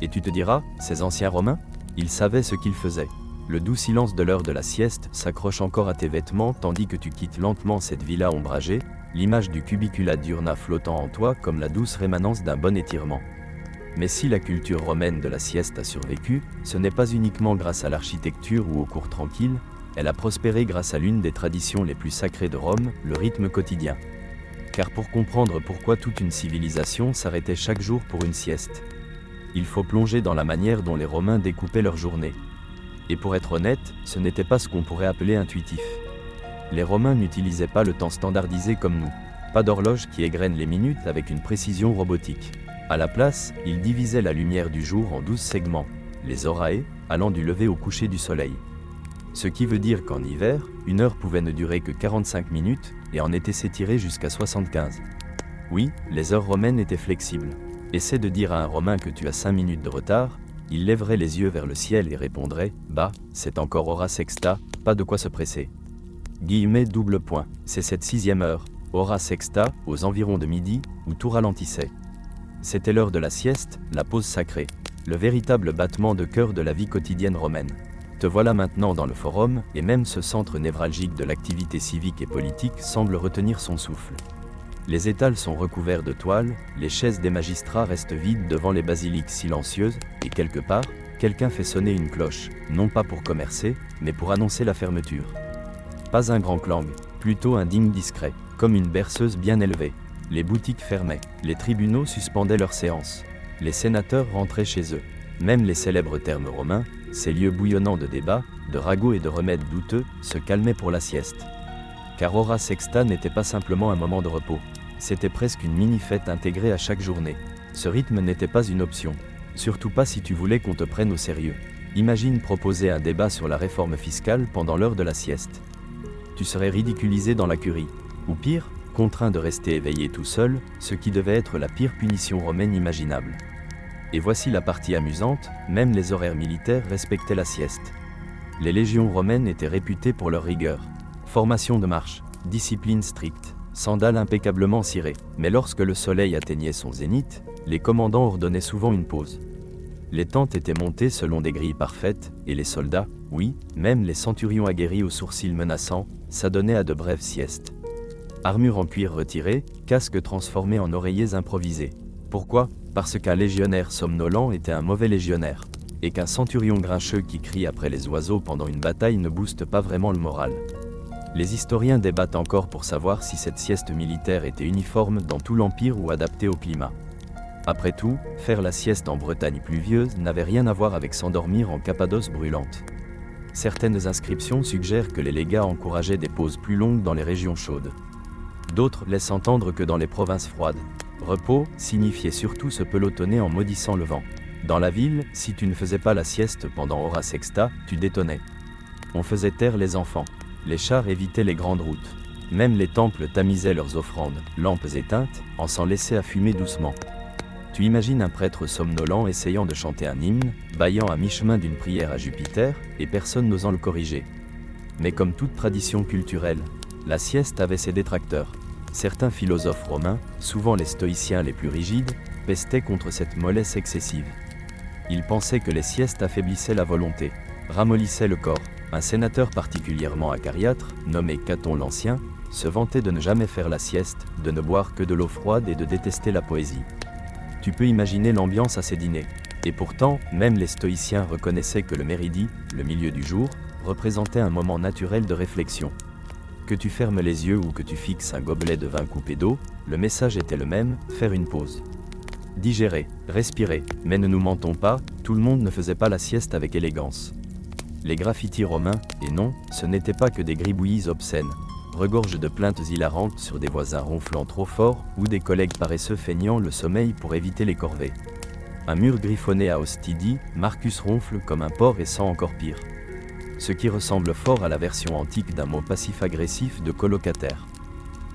Et tu te diras, ces anciens Romains? Ils savaient ce qu'ils faisaient. Le doux silence de l'heure de la sieste s'accroche encore à tes vêtements tandis que tu quittes lentement cette villa ombragée, l'image du cubicula diurna flottant en toi comme la douce rémanence d'un bon étirement. Mais si la culture romaine de la sieste a survécu, ce n'est pas uniquement grâce à l'architecture ou aux cours tranquilles, elle a prospéré grâce à l'une des traditions les plus sacrées de Rome, le rythme quotidien. Car pour comprendre pourquoi toute une civilisation s'arrêtait chaque jour pour une sieste, il faut plonger dans la manière dont les Romains découpaient leur journée. Et pour être honnête, ce n'était pas ce qu'on pourrait appeler intuitif. Les Romains n'utilisaient pas le temps standardisé comme nous. Pas d'horloge qui égrène les minutes avec une précision robotique. À la place, ils divisaient la lumière du jour en 12 segments, les horae, allant du lever au coucher du soleil. Ce qui veut dire qu'en hiver, une heure pouvait ne durer que 45 minutes, et en été s'étirer jusqu'à 75. Oui, les heures romaines étaient flexibles. Essaie de dire à un Romain que tu as 5 minutes de retard, il lèverait les yeux vers le ciel et répondrait « Bah, c'est encore hora sexta, pas de quoi se presser ». C'est cette 6e heure, hora sexta, aux environs de midi, où tout ralentissait. C'était l'heure de la sieste, la pause sacrée, le véritable battement de cœur de la vie quotidienne romaine. Te voilà maintenant dans le forum, et même ce centre névralgique de l'activité civique et politique semble retenir son souffle. Les étals sont recouverts de toiles, les chaises des magistrats restent vides devant les basiliques silencieuses, et quelque part, quelqu'un fait sonner une cloche, non pas pour commercer, mais pour annoncer la fermeture. Pas un grand clang, plutôt un ding discret, comme une berceuse bien élevée. Les boutiques fermaient, les tribunaux suspendaient leurs séances, les sénateurs rentraient chez eux. Même les célèbres termes romains, ces lieux bouillonnants de débats, de ragots et de remèdes douteux, se calmaient pour la sieste. Car hora sexta n'était pas simplement un moment de repos. C'était presque une mini-fête intégrée à chaque journée. Ce rythme n'était pas une option. Surtout pas si tu voulais qu'on te prenne au sérieux. Imagine proposer un débat sur la réforme fiscale pendant l'heure de la sieste. Tu serais ridiculisé dans la curie. Ou pire, contraint de rester éveillé tout seul, ce qui devait être la pire punition romaine imaginable. Et voici la partie amusante, même les horaires militaires respectaient la sieste. Les légions romaines étaient réputées pour leur rigueur. Formation de marche, discipline stricte, sandales impeccablement cirées. Mais lorsque le soleil atteignait son zénith, les commandants ordonnaient souvent une pause. Les tentes étaient montées selon des grilles parfaites, et les soldats, oui, même les centurions aguerris aux sourcils menaçants, s'adonnaient à de brèves siestes. Armure en cuir retirée, casque transformé en oreillers improvisés. Pourquoi? Parce qu'un légionnaire somnolent était un mauvais légionnaire, et qu'un centurion grincheux qui crie après les oiseaux pendant une bataille ne booste pas vraiment le moral. Les historiens débattent encore pour savoir si cette sieste militaire était uniforme dans tout l'Empire ou adaptée au climat. Après tout, faire la sieste en Bretagne pluvieuse n'avait rien à voir avec s'endormir en Cappadoce brûlante. Certaines inscriptions suggèrent que les légats encourageaient des pauses plus longues dans les régions chaudes. D'autres laissent entendre que dans les provinces froides, repos signifiait surtout se pelotonner en maudissant le vent. Dans la ville, si tu ne faisais pas la sieste pendant hora sexta, tu détonnais. On faisait taire les enfants. Les chars évitaient les grandes routes. Même les temples tamisaient leurs offrandes, lampes éteintes, en s'en laissaient à fumer doucement. Tu imagines un prêtre somnolent essayant de chanter un hymne, bâillant à mi-chemin d'une prière à Jupiter, et personne n'osant le corriger. Mais comme toute tradition culturelle, la sieste avait ses détracteurs. Certains philosophes romains, souvent les stoïciens les plus rigides, pestaient contre cette mollesse excessive. Ils pensaient que les siestes affaiblissaient la volonté, ramollissaient le corps. Un sénateur particulièrement acariâtre, nommé Caton l'Ancien, se vantait de ne jamais faire la sieste, de ne boire que de l'eau froide et de détester la poésie. Tu peux imaginer l'ambiance à ces dîners. Et pourtant, même les stoïciens reconnaissaient que le méridi, le milieu du jour, représentait un moment naturel de réflexion. Que tu fermes les yeux ou que tu fixes un gobelet de vin coupé d'eau, le message était le même, faire une pause. Digérer, respirer, mais ne nous mentons pas, tout le monde ne faisait pas la sieste avec élégance. Les graffitis romains, et non, ce n'étaient pas que des gribouillis obscènes, regorgent de plaintes hilarantes sur des voisins ronflant trop fort ou des collègues paresseux feignant le sommeil pour éviter les corvées. Un mur griffonné à Ostidie, Marcus ronfle comme un porc et sent encore pire. Ce qui ressemble fort à la version antique d'un mot passif-agressif de colocataire.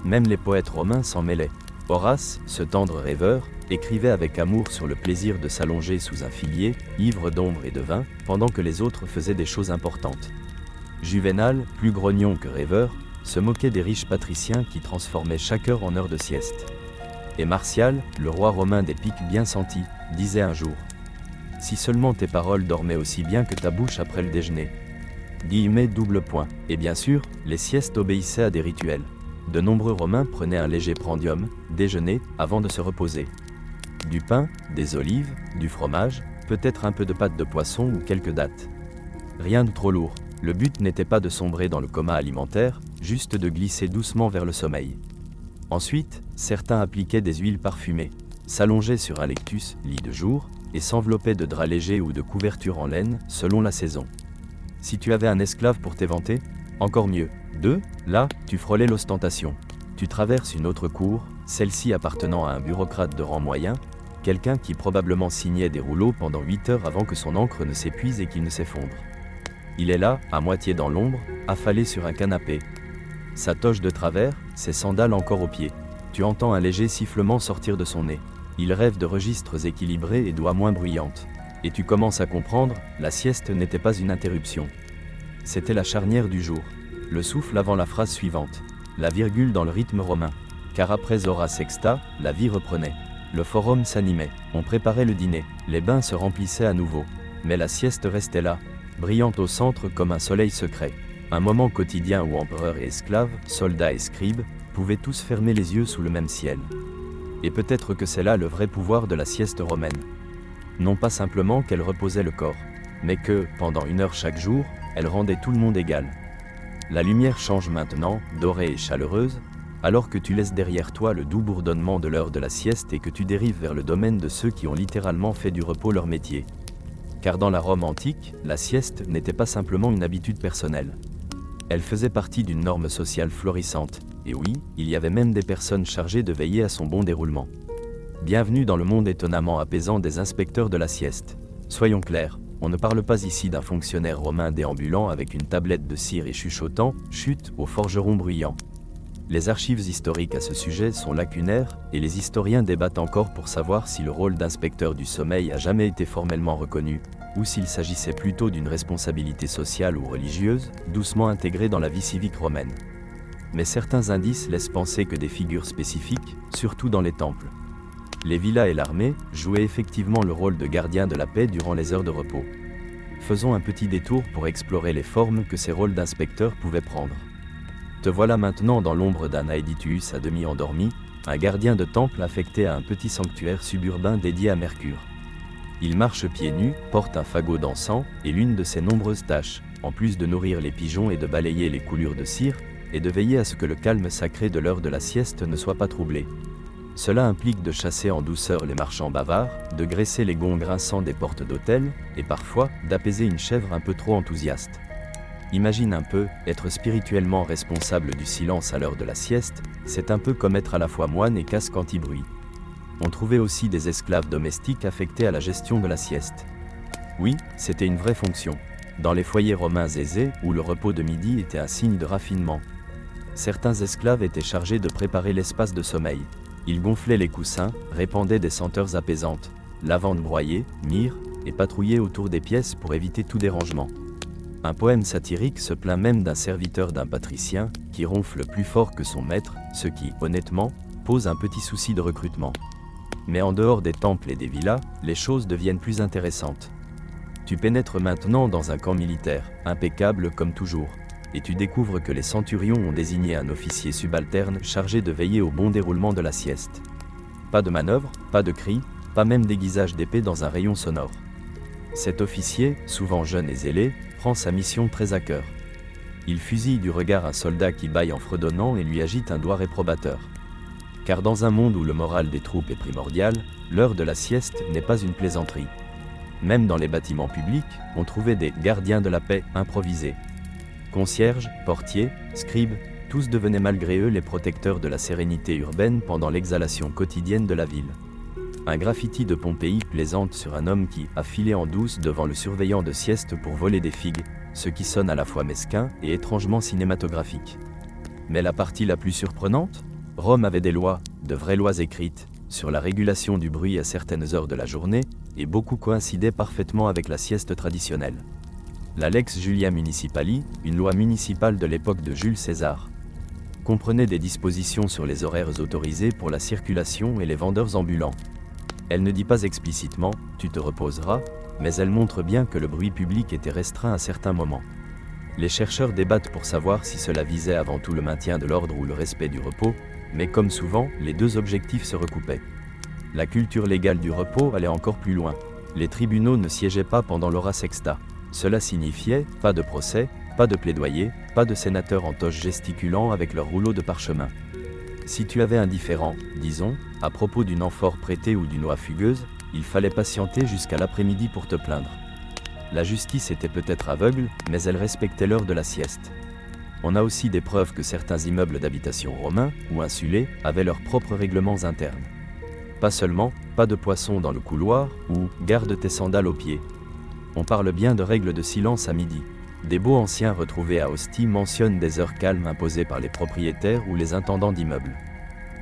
Même les poètes romains s'en mêlaient. Horace, ce tendre rêveur, écrivait avec amour sur le plaisir de s'allonger sous un figuier, ivre d'ombre et de vin, pendant que les autres faisaient des choses importantes. Juvénal, plus grognon que rêveur, se moquait des riches patriciens qui transformaient chaque heure en heure de sieste. Et Martial, le roi romain des piques bien sentis, disait un jour: « Si seulement tes paroles dormaient aussi bien que ta bouche après le déjeuner. » Double point. Et bien sûr, les siestes obéissaient à des rituels. De nombreux Romains prenaient un léger prandium, déjeuner, avant de se reposer. Du pain, des olives, du fromage, peut-être un peu de pâte de poisson ou quelques dattes. Rien de trop lourd. Le but n'était pas de sombrer dans le coma alimentaire, juste de glisser doucement vers le sommeil. Ensuite, certains appliquaient des huiles parfumées, s'allongeaient sur un lectus, lit de jour, et s'enveloppaient de draps légers ou de couvertures en laine, selon la saison. Si tu avais un esclave pour t'éventer, encore mieux. 2. Là, tu frôlais l'ostentation. Tu traverses une autre cour, celle-ci appartenant à un bureaucrate de rang moyen, quelqu'un qui probablement signait des rouleaux pendant 8 heures avant que son encre ne s'épuise et qu'il ne s'effondre. Il est là, à moitié dans l'ombre, affalé sur un canapé. Sa toge de travers, ses sandales encore aux pieds. Tu entends un léger sifflement sortir de son nez. Il rêve de registres équilibrés et doigts moins bruyantes. Et tu commences à comprendre, la sieste n'était pas une interruption. C'était la charnière du jour. Le souffle avant la phrase suivante. La virgule dans le rythme romain. Car après Hora Sexta, la vie reprenait. Le forum s'animait. On préparait le dîner. Les bains se remplissaient à nouveau. Mais la sieste restait là, brillante au centre comme un soleil secret. Un moment quotidien où empereurs et esclaves, soldats et scribes, pouvaient tous fermer les yeux sous le même ciel. Et peut-être que c'est là le vrai pouvoir de la sieste romaine. Non pas simplement qu'elle reposait le corps, mais que, pendant 1 heure chaque jour, elle rendait tout le monde égal. La lumière change maintenant, dorée et chaleureuse, alors que tu laisses derrière toi le doux bourdonnement de l'heure de la sieste et que tu dérives vers le domaine de ceux qui ont littéralement fait du repos leur métier. Car dans la Rome antique, la sieste n'était pas simplement une habitude personnelle. Elle faisait partie d'une norme sociale florissante, et oui, il y avait même des personnes chargées de veiller à son bon déroulement. Bienvenue dans le monde étonnamment apaisant des inspecteurs de la sieste. Soyons clairs, on ne parle pas ici d'un fonctionnaire romain déambulant avec une tablette de cire et chuchotant « chut » au forgeron bruyant. Les archives historiques à ce sujet sont lacunaires, et les historiens débattent encore pour savoir si le rôle d'inspecteur du sommeil a jamais été formellement reconnu, ou s'il s'agissait plutôt d'une responsabilité sociale ou religieuse, doucement intégrée dans la vie civique romaine. Mais certains indices laissent penser que des figures spécifiques, surtout dans les temples, les villas et l'armée, jouaient effectivement le rôle de gardiens de la paix durant les heures de repos. Faisons un petit détour pour explorer les formes que ces rôles d'inspecteurs pouvaient prendre. Te voilà maintenant dans l'ombre d'un Aeditius à demi endormi, un gardien de temple affecté à un petit sanctuaire suburbain dédié à Mercure. Il marche pieds nus, porte un fagot d'encens, et l'une de ses nombreuses tâches, en plus de nourrir les pigeons et de balayer les coulures de cire, est de veiller à ce que le calme sacré de l'heure de la sieste ne soit pas troublé. Cela implique de chasser en douceur les marchands bavards, de graisser les gonds grinçants des portes d'hôtel, et parfois, d'apaiser une chèvre un peu trop enthousiaste. Imagine un peu, être spirituellement responsable du silence à l'heure de la sieste, c'est un peu comme être à la fois moine et casque anti-bruit. On trouvait aussi des esclaves domestiques affectés à la gestion de la sieste. Oui, c'était une vraie fonction. Dans les foyers romains aisés, où le repos de midi était un signe de raffinement. Certains esclaves étaient chargés de préparer l'espace de sommeil. Ils gonflaient les coussins, répandaient des senteurs apaisantes, lavande broyée, myrrhe, et patrouillaient autour des pièces pour éviter tout dérangement. Un poème satirique se plaint même d'un serviteur d'un patricien, qui ronfle plus fort que son maître, ce qui, honnêtement, pose un petit souci de recrutement. Mais en dehors des temples et des villas, les choses deviennent plus intéressantes. Tu pénètres maintenant dans un camp militaire, impeccable comme toujours, et tu découvres que les centurions ont désigné un officier subalterne chargé de veiller au bon déroulement de la sieste. Pas de manœuvre, pas de cris, pas même d'aiguisage d'épée dans un rayon sonore. Cet officier, souvent jeune et zélé, prend sa mission très à cœur. Il fusille du regard un soldat qui bâille en fredonnant et lui agite un doigt réprobateur. Car dans un monde où le moral des troupes est primordial, l'heure de la sieste n'est pas une plaisanterie. Même dans les bâtiments publics, on trouvait des « gardiens de la paix » improvisés. Concierges, portiers, scribes, tous devenaient malgré eux les protecteurs de la sérénité urbaine pendant l'exhalation quotidienne de la ville. Un graffiti de Pompéi plaisante sur un homme qui a filé en douce devant le surveillant de sieste pour voler des figues, ce qui sonne à la fois mesquin et étrangement cinématographique. Mais la partie la plus surprenante ? Rome avait des lois, de vraies lois écrites, sur la régulation du bruit à certaines heures de la journée, et beaucoup coïncidaient parfaitement avec la sieste traditionnelle. La Lex Julia Municipali, une loi municipale de l'époque de Jules César, comprenait des dispositions sur les horaires autorisés pour la circulation et les vendeurs ambulants. Elle ne dit pas explicitement « tu te reposeras », mais elle montre bien que le bruit public était restreint à certains moments. Les chercheurs débattent pour savoir si cela visait avant tout le maintien de l'ordre ou le respect du repos, mais comme souvent, les deux objectifs se recoupaient. La culture légale du repos allait encore plus loin. Les tribunaux ne siégeaient pas pendant l'hora sexta. Cela signifiait pas de procès, pas de plaidoyer, pas de sénateurs en toge gesticulant avec leur rouleau de parchemin. Si tu avais un différend, disons, à propos d'une amphore prêtée ou d'une oie fugueuse, il fallait patienter jusqu'à l'après-midi pour te plaindre. La justice était peut-être aveugle, mais elle respectait l'heure de la sieste. On a aussi des preuves que certains immeubles d'habitation romains, ou insulés, avaient leurs propres règlements internes. Pas seulement, pas de poisson dans le couloir, ou « garde tes sandales aux pieds ». On parle bien de règles de silence à midi. Des beaux anciens retrouvés à Ostie mentionnent des heures calmes imposées par les propriétaires ou les intendants d'immeubles.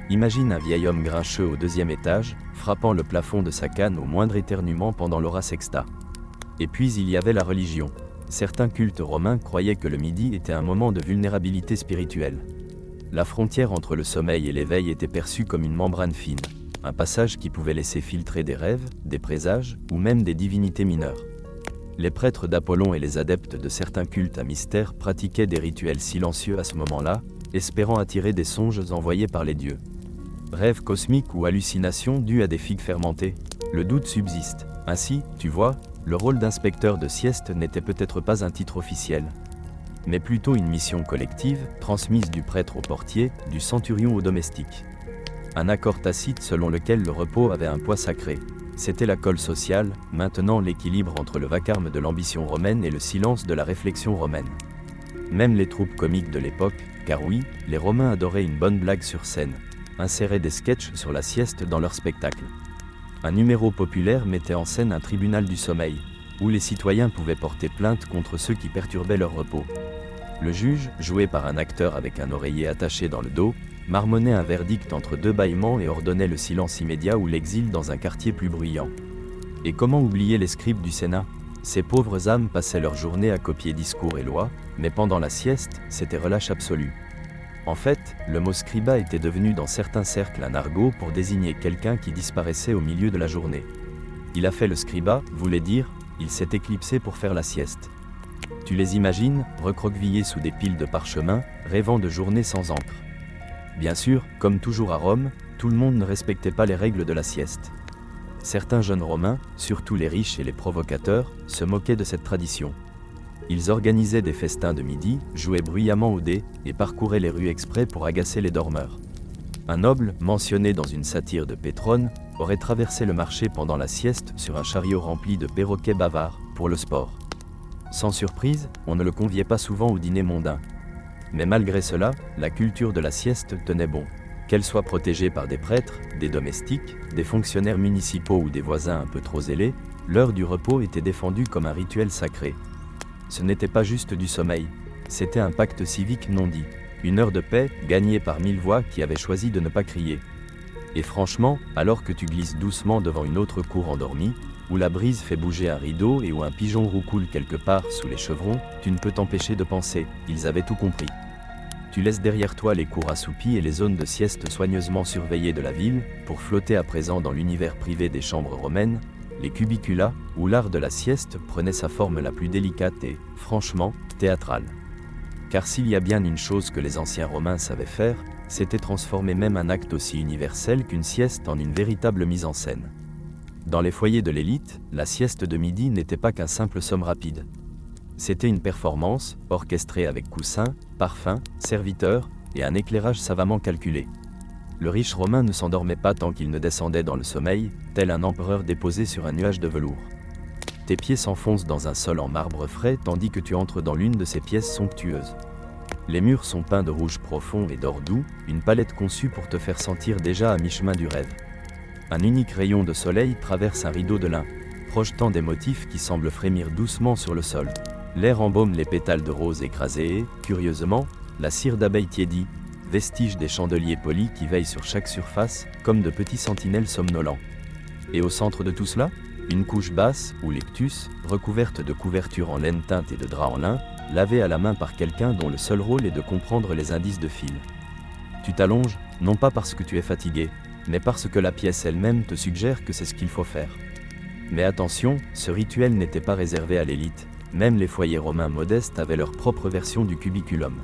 Imagine un vieil homme grincheux au 2e étage, frappant le plafond de sa canne au moindre éternuement pendant l'hora sexta. Et puis il y avait la religion. Certains cultes romains croyaient que le midi était un moment de vulnérabilité spirituelle. La frontière entre le sommeil et l'éveil était perçue comme une membrane fine, un passage qui pouvait laisser filtrer des rêves, des présages, ou même des divinités mineures. Les prêtres d'Apollon et les adeptes de certains cultes à mystère pratiquaient des rituels silencieux à ce moment-là, espérant attirer des songes envoyés par les dieux. Rêves cosmiques ou hallucinations dues à des figues fermentées? Le doute subsiste. Ainsi, tu vois, le rôle d'inspecteur de sieste n'était peut-être pas un titre officiel, mais plutôt une mission collective, transmise du prêtre au portier, du centurion au domestique. Un accord tacite selon lequel le repos avait un poids sacré. C'était la colle sociale, maintenant l'équilibre entre le vacarme de l'ambition romaine et le silence de la réflexion romaine. Même les troupes comiques de l'époque, car oui, les Romains adoraient une bonne blague sur scène, inséraient des sketchs sur la sieste dans leurs spectacles. Un numéro populaire mettait en scène un tribunal du sommeil, où les citoyens pouvaient porter plainte contre ceux qui perturbaient leur repos. Le juge, joué par un acteur avec un oreiller attaché dans le dos, marmonnait un verdict entre deux bâillements et ordonnait le silence immédiat ou l'exil dans un quartier plus bruyant. Et comment oublier les scribes du Sénat? Ces pauvres âmes passaient leur journée à copier discours et lois, mais pendant la sieste, c'était relâche absolue. En fait, le mot scriba était devenu dans certains cercles un argot pour désigner quelqu'un qui disparaissait au milieu de la journée. Il a fait le scriba, voulait dire, il s'est éclipsé pour faire la sieste. Tu les imagines, recroquevillés sous des piles de parchemin, rêvant de journées sans encre. Bien sûr, comme toujours à Rome, tout le monde ne respectait pas les règles de la sieste. Certains jeunes Romains, surtout les riches et les provocateurs, se moquaient de cette tradition. Ils organisaient des festins de midi, jouaient bruyamment aux dés, et parcouraient les rues exprès pour agacer les dormeurs. Un noble, mentionné dans une satire de Pétrone, aurait traversé le marché pendant la sieste sur un chariot rempli de perroquets bavards, pour le sport. Sans surprise, on ne le conviait pas souvent au dîner mondain. Mais malgré cela, la culture de la sieste tenait bon. Qu'elle soit protégée par des prêtres, des domestiques, des fonctionnaires municipaux ou des voisins un peu trop zélés, l'heure du repos était défendue comme un rituel sacré. Ce n'était pas juste du sommeil, c'était un pacte civique non dit, une heure de paix gagnée par 1000 voix qui avaient choisi de ne pas crier. Et franchement, alors que tu glisses doucement devant une autre cour endormie, où la brise fait bouger un rideau et où un pigeon roucoule quelque part sous les chevrons, tu ne peux t'empêcher de penser, ils avaient tout compris. Tu laisses derrière toi les cours assoupis et les zones de sieste soigneusement surveillées de la ville, pour flotter à présent dans l'univers privé des chambres romaines, les cubicula, où l'art de la sieste prenait sa forme la plus délicate et, franchement, théâtrale. Car s'il y a bien une chose que les anciens Romains savaient faire, c'était transformer même un acte aussi universel qu'une sieste en une véritable mise en scène. Dans les foyers de l'élite, la sieste de midi n'était pas qu'un simple somme rapide. C'était une performance, orchestrée avec coussins, parfums, serviteurs, et un éclairage savamment calculé. Le riche romain ne s'endormait pas tant qu'il ne descendait dans le sommeil, tel un empereur déposé sur un nuage de velours. Tes pieds s'enfoncent dans un sol en marbre frais tandis que tu entres dans l'une de ces pièces somptueuses. Les murs sont peints de rouge profond et d'or doux, une palette conçue pour te faire sentir déjà à mi-chemin du rêve. Un unique rayon de soleil traverse un rideau de lin, projetant des motifs qui semblent frémir doucement sur le sol. L'air embaume les pétales de rose écrasés et, curieusement, la cire d'abeille tiédit, vestige des chandeliers polis qui veillent sur chaque surface, comme de petits sentinelles somnolents. Et au centre de tout cela, Une couche basse, ou lectus, recouverte de couvertures en laine teinte et de drap en lin, lavée à la main par quelqu'un dont le seul rôle est de comprendre les indices de fil. Tu t'allonges, non pas parce que tu es fatigué, mais parce que la pièce elle-même te suggère que c'est ce qu'il faut faire. Mais attention, ce rituel n'était pas réservé à l'élite, même les foyers romains modestes avaient leur propre version du cubiculum.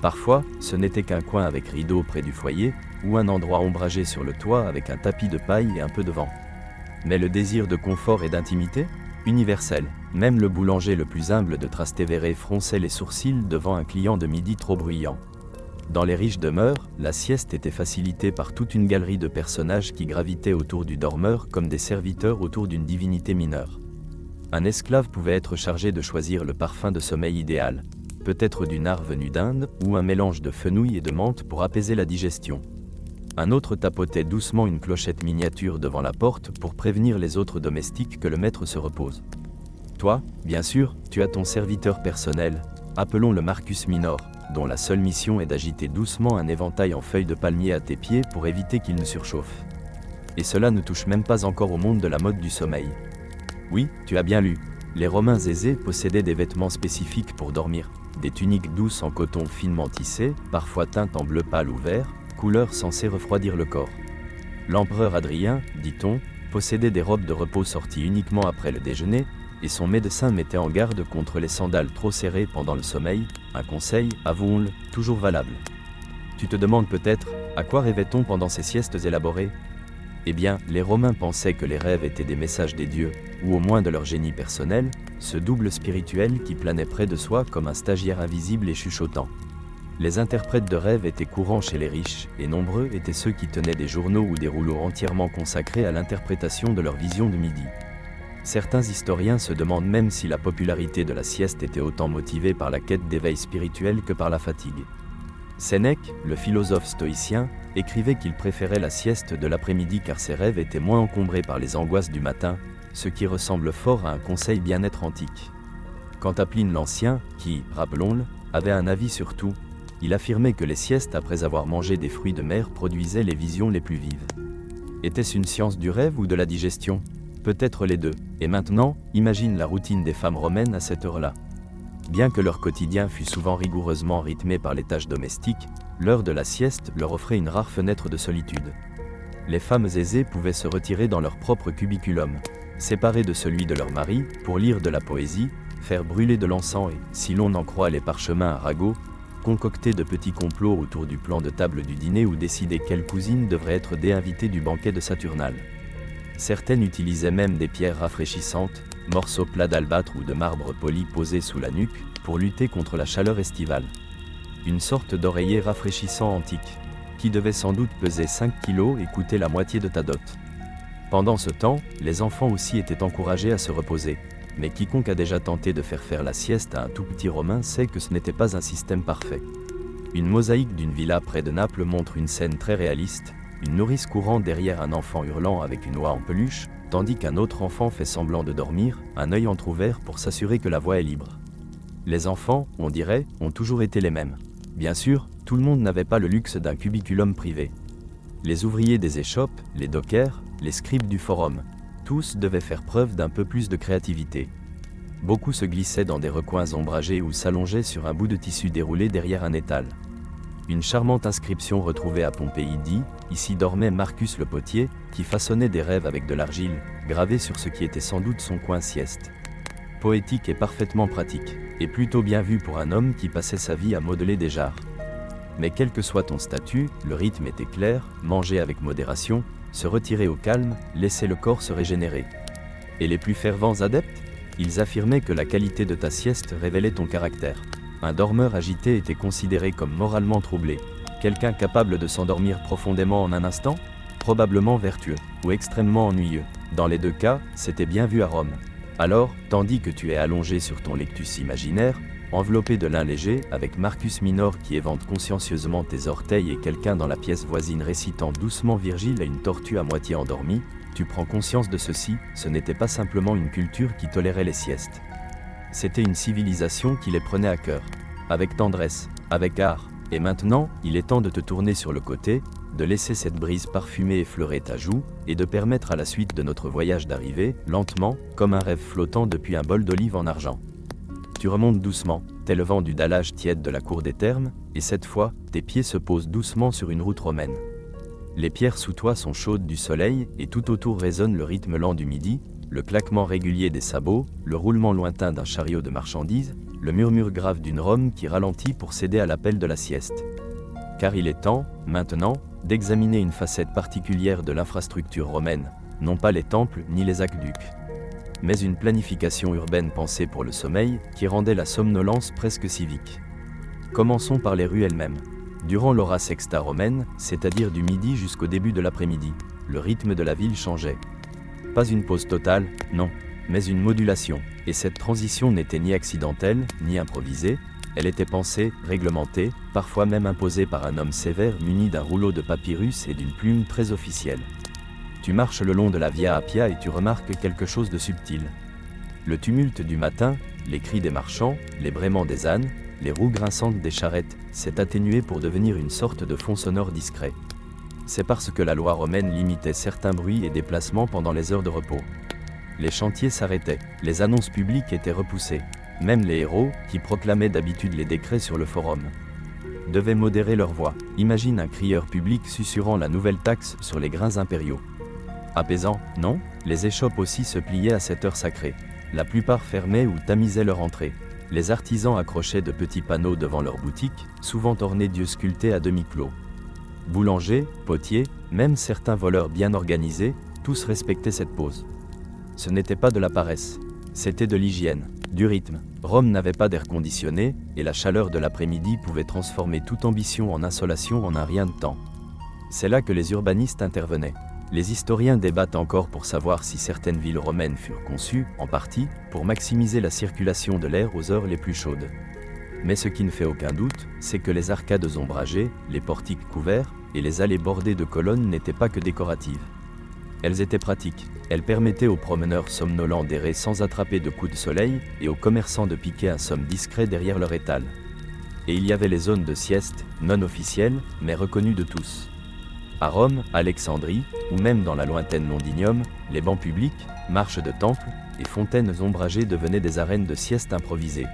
Parfois, ce n'était qu'un coin avec rideau près du foyer, ou un endroit ombragé sur le toit avec un tapis de paille et un peu de vent. Mais le désir de confort et d'intimité ? Universel. Même le boulanger le plus humble de Trastevere fronçait les sourcils devant un client de midi trop bruyant. Dans les riches demeures, la sieste était facilitée par toute une galerie de personnages qui gravitaient autour du dormeur comme des serviteurs autour d'une divinité mineure. Un esclave pouvait être chargé de choisir le parfum de sommeil idéal, peut-être du nard venu d'Inde ou un mélange de fenouil et de menthe pour apaiser la digestion. Un autre tapotait doucement une clochette miniature devant la porte pour prévenir les autres domestiques que le maître se repose. Toi, bien sûr, tu as ton serviteur personnel, appelons le Marcus Minor, dont la seule mission est d'agiter doucement un éventail en feuilles de palmier à tes pieds pour éviter qu'il ne surchauffe. Et cela ne touche même pas encore au monde de la mode du sommeil. Oui, tu as bien lu. Les Romains aisés possédaient des vêtements spécifiques pour dormir, des tuniques douces en coton finement tissé, parfois teintes en bleu pâle ou vert, couleur censée refroidir le corps. L'empereur Adrien, dit-on, possédait des robes de repos sorties uniquement après le déjeuner, et son médecin mettait en garde contre les sandales trop serrées pendant le sommeil, un conseil, avouons-le, toujours valable. Tu te demandes peut-être, à quoi rêvait-on pendant ces siestes élaborées ? Eh bien, les Romains pensaient que les rêves étaient des messages des dieux, ou au moins de leur génie personnel, ce double spirituel qui planait près de soi comme un stagiaire invisible et chuchotant. Les interprètes de rêves étaient courants chez les riches, et nombreux étaient ceux qui tenaient des journaux ou des rouleaux entièrement consacrés à l'interprétation de leur vision de midi. Certains historiens se demandent même si la popularité de la sieste était autant motivée par la quête d'éveil spirituel que par la fatigue. Sénèque, le philosophe stoïcien, écrivait qu'il préférait la sieste de l'après-midi car ses rêves étaient moins encombrés par les angoisses du matin, ce qui ressemble fort à un conseil bien-être antique. Quant à Pline l'Ancien, qui, rappelons-le, avait un avis sur tout, il affirmait que les siestes après avoir mangé des fruits de mer produisaient les visions les plus vives. Était-ce une science du rêve ou de la digestion ? Peut-être les deux. Et maintenant, imagine la routine des femmes romaines à cette heure-là. Bien que leur quotidien fût souvent rigoureusement rythmé par les tâches domestiques, l'heure de la sieste leur offrait une rare fenêtre de solitude. Les femmes aisées pouvaient se retirer dans leur propre cubiculum, séparées de celui de leur mari, pour lire de la poésie, faire brûler de l'encens et, si l'on en croit les parchemins Arago, concocter de petits complots autour du plan de table du dîner ou décider quelle cousine devrait être déinvitée du banquet de Saturnale. Certaines utilisaient même des pierres rafraîchissantes, morceaux plats d'albâtre ou de marbre poli posés sous la nuque, pour lutter contre la chaleur estivale. Une sorte d'oreiller rafraîchissant antique, qui devait sans doute peser 5 kilos et coûter la moitié de ta dot. Pendant ce temps, les enfants aussi étaient encouragés à se reposer, mais quiconque a déjà tenté de faire la sieste à un tout petit Romain sait que ce n'était pas un système parfait. Une mosaïque d'une villa près de Naples montre une scène très réaliste, une nourrice courant derrière un enfant hurlant avec une oie en peluche, tandis qu'un autre enfant fait semblant de dormir, un œil entrouvert pour s'assurer que la voie est libre. Les enfants, on dirait, ont toujours été les mêmes. Bien sûr, tout le monde n'avait pas le luxe d'un cubiculum privé. Les ouvriers des échoppes, les dockers, les scribes du forum, tous devaient faire preuve d'un peu plus de créativité. Beaucoup se glissaient dans des recoins ombragés ou s'allongeaient sur un bout de tissu déroulé derrière un étal. Une charmante inscription retrouvée à Pompéi dit « Ici dormait Marcus le potier, qui façonnait des rêves avec de l'argile, gravée sur ce qui était sans doute son coin sieste. » Poétique et parfaitement pratique, et plutôt bien vu pour un homme qui passait sa vie à modeler des jarres. Mais quel que soit ton statut, le rythme était clair, manger avec modération, se retirer au calme, laisser le corps se régénérer. Et les plus fervents adeptes ? Ils affirmaient que la qualité de ta sieste révélait ton caractère. Un dormeur agité était considéré comme moralement troublé. Quelqu'un capable de s'endormir profondément en un instant ? Probablement vertueux, ou extrêmement ennuyeux. Dans les deux cas, c'était bien vu à Rome. Alors, tandis que tu es allongé sur ton lectus imaginaire, enveloppé de lin léger, avec Marcus Minor qui évente consciencieusement tes orteils et quelqu'un dans la pièce voisine récitant doucement Virgile à une tortue à moitié endormie, tu prends conscience de ceci, ce n'était pas simplement une culture qui tolérait les siestes. C'était une civilisation qui les prenait à cœur, avec tendresse, avec art. Et maintenant, il est temps de te tourner sur le côté, de laisser cette brise parfumée effleurer ta joue, et de permettre à la suite de notre voyage d'arriver, lentement, comme un rêve flottant depuis un bol d'olive en argent. Tu remontes doucement, tel le vent du dallage tiède de la cour des thermes, et cette fois, tes pieds se posent doucement sur une route romaine. Les pierres sous toi sont chaudes du soleil, et tout autour résonne le rythme lent du midi, le claquement régulier des sabots, le roulement lointain d'un chariot de marchandises, le murmure grave d'une Rome qui ralentit pour céder à l'appel de la sieste. Car il est temps, maintenant, d'examiner une facette particulière de l'infrastructure romaine, non pas les temples ni les aqueducs, mais une planification urbaine pensée pour le sommeil qui rendait la somnolence presque civique. Commençons par les rues elles-mêmes. Durant l'hora sexta romaine, c'est-à-dire du midi jusqu'au début de l'après-midi, le rythme de la ville changeait. Pas une pause totale, non, mais une modulation, et cette transition n'était ni accidentelle, ni improvisée, elle était pensée, réglementée, parfois même imposée par un homme sévère muni d'un rouleau de papyrus et d'une plume très officielle. Tu marches le long de la Via Appia et tu remarques quelque chose de subtil. Le tumulte du matin, les cris des marchands, les braiements des ânes, les roues grinçantes des charrettes, s'est atténué pour devenir une sorte de fond sonore discret. C'est parce que la loi romaine limitait certains bruits et déplacements pendant les heures de repos. Les chantiers s'arrêtaient, les annonces publiques étaient repoussées. Même les héros, qui proclamaient d'habitude les décrets sur le forum, devaient modérer leur voix. Imagine un crieur public susurrant la nouvelle taxe sur les grains impériaux. Apaisant, non? Les échoppes aussi se pliaient à cette heure sacrée. La plupart fermaient ou tamisaient leur entrée. Les artisans accrochaient de petits panneaux devant leurs boutiques, souvent ornés d'yeux sculptés à demi-clos. Boulangers, potiers, même certains voleurs bien organisés, tous respectaient cette pause. Ce n'était pas de la paresse, c'était de l'hygiène, du rythme. Rome n'avait pas d'air conditionné, et la chaleur de l'après-midi pouvait transformer toute ambition en insolation en un rien de temps. C'est là que les urbanistes intervenaient. Les historiens débattent encore pour savoir si certaines villes romaines furent conçues, en partie, pour maximiser la circulation de l'air aux heures les plus chaudes. Mais ce qui ne fait aucun doute, c'est que les arcades ombragées, les portiques couverts, et les allées bordées de colonnes n'étaient pas que décoratives. Elles étaient pratiques, elles permettaient aux promeneurs somnolents d'errer sans attraper de coups de soleil, et aux commerçants de piquer un somme discret derrière leur étal. Et il y avait les zones de sieste, non officielles, mais reconnues de tous. À Rome, Alexandrie, ou même dans la lointaine Londinium, les bancs publics, marches de temples, et fontaines ombragées devenaient des arènes de sieste improvisées.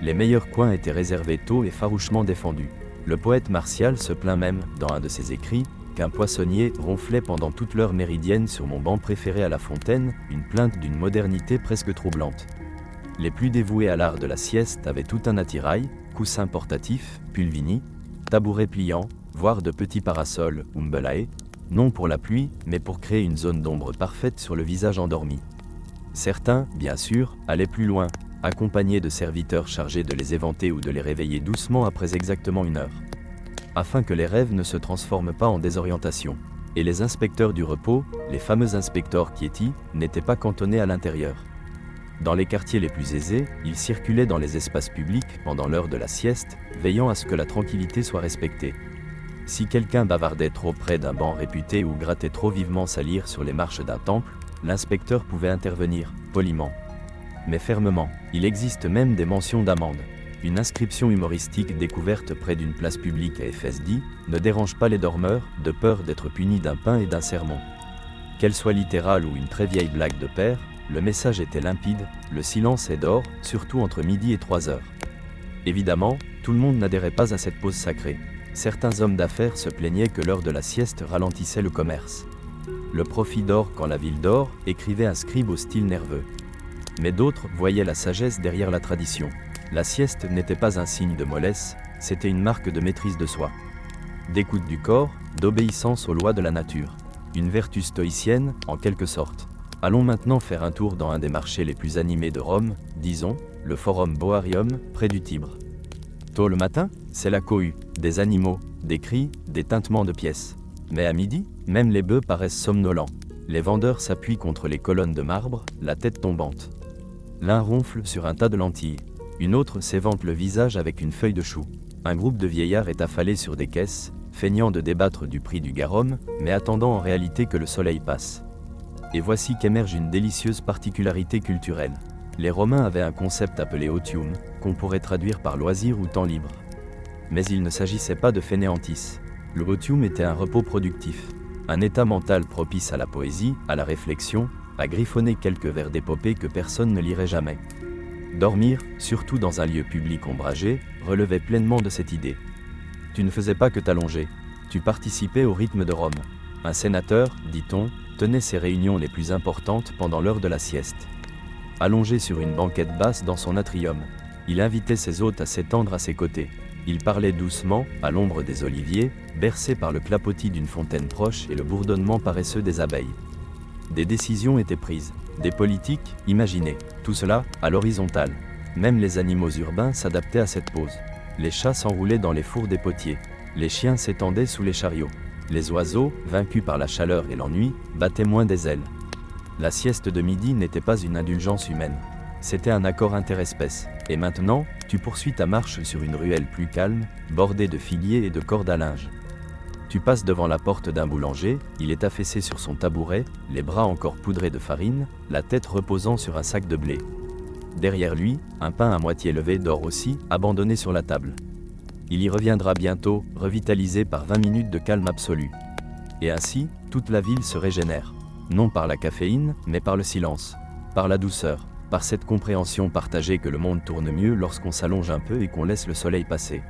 Les meilleurs coins étaient réservés tôt et farouchement défendus. Le poète Martial se plaint même, dans un de ses écrits, qu'un poissonnier ronflait pendant toute l'heure méridienne sur mon banc préféré à la fontaine, une plainte d'une modernité presque troublante. Les plus dévoués à l'art de la sieste avaient tout un attirail, coussins portatifs, pulvini, tabourets pliants, voire de petits parasols, umbelae, non pour la pluie, mais pour créer une zone d'ombre parfaite sur le visage endormi. Certains, bien sûr, allaient plus loin, accompagnés de serviteurs chargés de les éventer ou de les réveiller doucement après exactement 1 heure. Afin que les rêves ne se transforment pas en désorientation. Et les inspecteurs du repos, les fameux inspecteurs quieti, n'étaient pas cantonnés à l'intérieur. Dans les quartiers les plus aisés, ils circulaient dans les espaces publics pendant l'heure de la sieste, veillant à ce que la tranquillité soit respectée. Si quelqu'un bavardait trop près d'un banc réputé ou grattait trop vivement sa lyre sur les marches d'un temple, l'inspecteur pouvait intervenir, poliment, mais fermement. Il existe même des mentions d'amende. Une inscription humoristique découverte près d'une place publique à Éphèse dit « Ne dérange pas les dormeurs, de peur d'être puni d'un pain et d'un sermon ». Qu'elle soit littérale ou une très vieille blague de père, le message était limpide, le silence est d'or, surtout entre midi et 3 heures. Évidemment, tout le monde n'adhérait pas à cette pause sacrée. Certains hommes d'affaires se plaignaient que l'heure de la sieste ralentissait le commerce. Le profit dort quand la ville dort, écrivait un scribe au style nerveux. Mais d'autres voyaient la sagesse derrière la tradition. La sieste n'était pas un signe de mollesse, c'était une marque de maîtrise de soi, d'écoute du corps, d'obéissance aux lois de la nature. Une vertu stoïcienne, en quelque sorte. Allons maintenant faire un tour dans un des marchés les plus animés de Rome, disons, le Forum Boarium, près du Tibre. Tôt le matin, c'est la cohue, des animaux, des cris, des tintements de pièces. Mais à midi, même les bœufs paraissent somnolents. Les vendeurs s'appuient contre les colonnes de marbre, la tête tombante. L'un ronfle sur un tas de lentilles. Une autre s'évente le visage avec une feuille de chou. Un groupe de vieillards est affalé sur des caisses, feignant de débattre du prix du garum, mais attendant en réalité que le soleil passe. Et voici qu'émerge une délicieuse particularité culturelle. Les Romains avaient un concept appelé otium, qu'on pourrait traduire par loisir ou temps libre. Mais il ne s'agissait pas de fainéantis. Le Botium était un repos productif, un état mental propice à la poésie, à la réflexion, à griffonner quelques vers d'épopée que personne ne lirait jamais. Dormir, surtout dans un lieu public ombragé, relevait pleinement de cette idée. Tu ne faisais pas que t'allonger, tu participais au rythme de Rome. Un sénateur, dit-on, tenait ses réunions les plus importantes pendant l'heure de la sieste. Allongé sur une banquette basse dans son atrium, il invitait ses hôtes à s'étendre à ses côtés. Il parlait doucement, à l'ombre des oliviers, bercé par le clapotis d'une fontaine proche et le bourdonnement paresseux des abeilles. Des décisions étaient prises, des politiques imaginées, tout cela à l'horizontale. Même les animaux urbains s'adaptaient à cette pose. Les chats s'enroulaient dans les fours des potiers, les chiens s'étendaient sous les chariots. Les oiseaux, vaincus par la chaleur et l'ennui, battaient moins des ailes. La sieste de midi n'était pas une indulgence humaine. C'était un accord interespèces. Et maintenant, tu poursuis ta marche sur une ruelle plus calme, bordée de figuiers et de cordes à linge. Tu passes devant la porte d'un boulanger, il est affaissé sur son tabouret, les bras encore poudrés de farine, la tête reposant sur un sac de blé. Derrière lui, un pain à moitié levé dort aussi, abandonné sur la table. Il y reviendra bientôt, revitalisé par 20 minutes de calme absolu. Et ainsi, toute la ville se régénère. Non par la caféine, mais par le silence, par la douceur, par cette compréhension partagée que le monde tourne mieux lorsqu'on s'allonge un peu et qu'on laisse le soleil passer.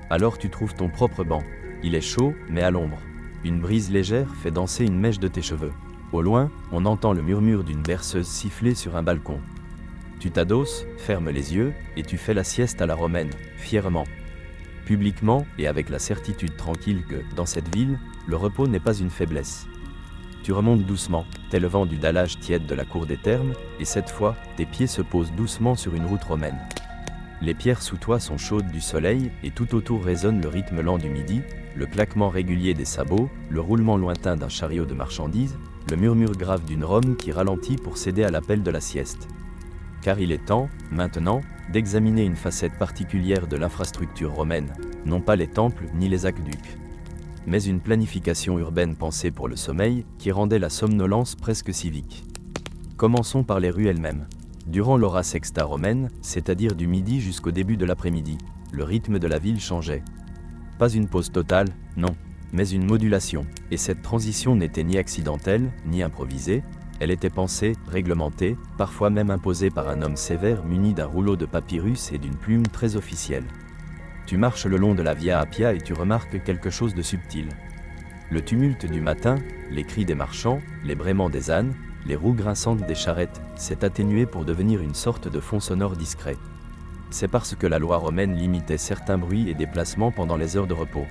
Alors tu trouves ton propre banc. Il est chaud, mais à l'ombre. Une brise légère fait danser une mèche de tes cheveux. Au loin, on entend le murmure d'une berceuse siffler sur un balcon. Tu t'adosses, fermes les yeux, et tu fais la sieste à la romaine, fièrement. Publiquement, et avec la certitude tranquille que, dans cette ville, le repos n'est pas une faiblesse. Tu remontes doucement, t'élevant du dallage tiède de la cour des Thermes, et cette fois, tes pieds se posent doucement sur une route romaine. Les pierres sous toi sont chaudes du soleil, et tout autour résonne le rythme lent du midi, le claquement régulier des sabots, le roulement lointain d'un chariot de marchandises, le murmure grave d'une Rome qui ralentit pour céder à l'appel de la sieste. Car il est temps, maintenant, d'examiner une facette particulière de l'infrastructure romaine, non pas les temples ni les aqueducs, mais une planification urbaine pensée pour le sommeil qui rendait la somnolence presque civique. Commençons par les rues elles-mêmes. Durant l'hora sexta romaine, c'est-à-dire du midi jusqu'au début de l'après-midi, le rythme de la ville changeait. Pas une pause totale, non, mais une modulation, et cette transition n'était ni accidentelle, ni improvisée, elle était pensée, réglementée, parfois même imposée par un homme sévère muni d'un rouleau de papyrus et d'une plume très officielle. Tu marches le long de la Via Appia et tu remarques quelque chose de subtil. Le tumulte du matin, les cris des marchands, les braiements des ânes, les roues grinçantes des charrettes, s'est atténué pour devenir une sorte de fond sonore discret. C'est parce que la loi romaine limitait certains bruits et déplacements pendant les heures de repos.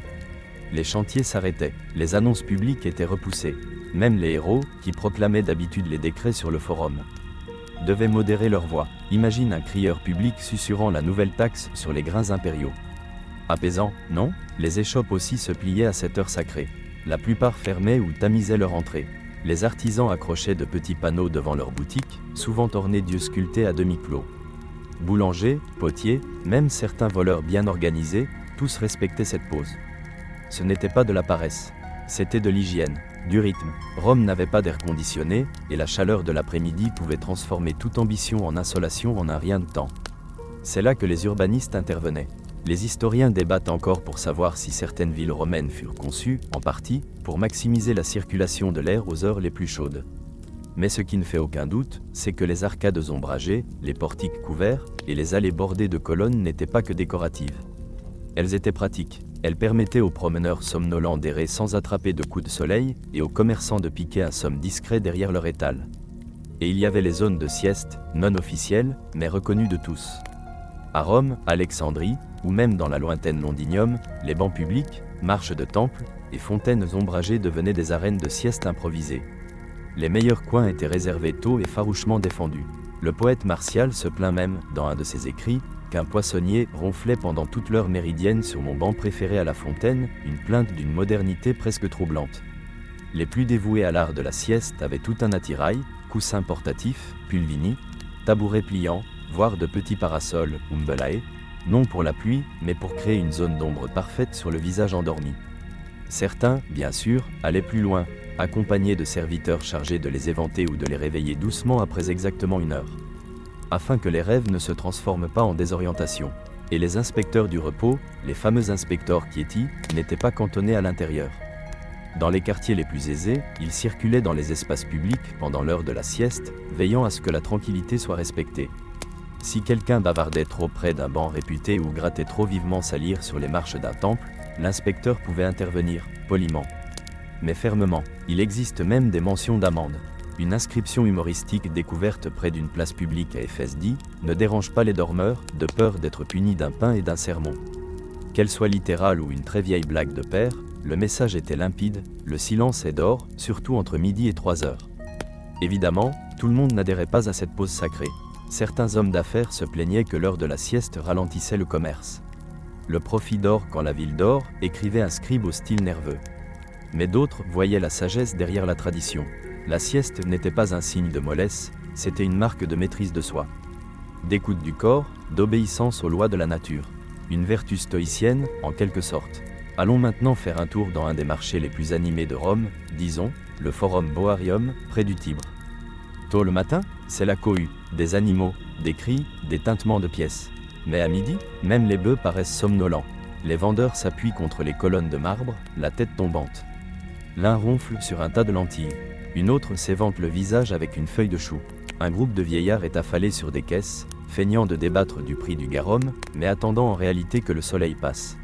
Les chantiers s'arrêtaient, les annonces publiques étaient repoussées. Même les héros, qui proclamaient d'habitude les décrets sur le forum, devaient modérer leur voix. Imagine un crieur public susurrant la nouvelle taxe sur les grains impériaux. Apaisant, non, les échoppes aussi se pliaient à cette heure sacrée. La plupart fermaient ou tamisaient leur entrée. Les artisans accrochaient de petits panneaux devant leurs boutiques, souvent ornés d'yeux sculptés à demi-clos. Boulangers, potiers, même certains voleurs bien organisés, tous respectaient cette pause. Ce n'était pas de la paresse, c'était de l'hygiène, du rythme. Rome n'avait pas d'air conditionné, et la chaleur de l'après-midi pouvait transformer toute ambition en insolation en un rien de temps. C'est là que les urbanistes intervenaient. Les historiens débattent encore pour savoir si certaines villes romaines furent conçues, en partie, pour maximiser la circulation de l'air aux heures les plus chaudes. Mais ce qui ne fait aucun doute, c'est que les arcades ombragées, les portiques couverts, et les allées bordées de colonnes n'étaient pas que décoratives. Elles étaient pratiques. Elles permettaient aux promeneurs somnolents d'errer sans attraper de coups de soleil, et aux commerçants de piquer un somme discret derrière leur étal. Et il y avait les zones de sieste, non officielles, mais reconnues de tous. À Rome, Alexandrie, ou même dans la lointaine Londinium, les bancs publics, marches de temples, et fontaines ombragées devenaient des arènes de sieste improvisées. Les meilleurs coins étaient réservés tôt et farouchement défendus. Le poète Martial se plaint même, dans un de ses écrits, qu'un poissonnier ronflait pendant toute l'heure méridienne sur mon banc préféré à la fontaine, une plainte d'une modernité presque troublante. Les plus dévoués à l'art de la sieste avaient tout un attirail, coussins portatifs, pulvini, tabourets pliants, voire de petits parasols, umbelae, non pour la pluie, mais pour créer une zone d'ombre parfaite sur le visage endormi. Certains, bien sûr, allaient plus loin, accompagnés de serviteurs chargés de les éventer ou de les réveiller doucement après exactement 1 heure. Afin que les rêves ne se transforment pas en désorientation. Et les inspecteurs du repos, les fameux inspecteurs Chieti, n'étaient pas cantonnés à l'intérieur. Dans les quartiers les plus aisés, ils circulaient dans les espaces publics pendant l'heure de la sieste, veillant à ce que la tranquillité soit respectée. Si quelqu'un bavardait trop près d'un banc réputé ou grattait trop vivement sa lyre sur les marches d'un temple, l'inspecteur pouvait intervenir, poliment, mais fermement. Il existe même des mentions d'amende. Une inscription humoristique découverte près d'une place publique à Éphèse dit « Ne dérange pas les dormeurs, de peur d'être puni d'un pain et d'un sermon ». Qu'elle soit littérale ou une très vieille blague de père, le message était limpide, le silence est d'or, surtout entre midi et 3 heures. Évidemment, tout le monde n'adhérait pas à cette pause sacrée. Certains hommes d'affaires se plaignaient que l'heure de la sieste ralentissait le commerce. Le profit dort quand la ville dort, écrivait un scribe au style nerveux. Mais d'autres voyaient la sagesse derrière la tradition. La sieste n'était pas un signe de mollesse, c'était une marque de maîtrise de soi, d'écoute du corps, d'obéissance aux lois de la nature. Une vertu stoïcienne, en quelque sorte. Allons maintenant faire un tour dans un des marchés les plus animés de Rome, disons, le Forum Boarium, près du Tibre. Tôt le matin, c'est la cohue, des animaux, des cris, des tintements de pièces. Mais à midi, même les bœufs paraissent somnolents. Les vendeurs s'appuient contre les colonnes de marbre, la tête tombante. L'un ronfle sur un tas de lentilles. Une autre s'évente le visage avec une feuille de chou. Un groupe de vieillards est affalé sur des caisses, feignant de débattre du prix du garum, mais attendant en réalité que le soleil passe.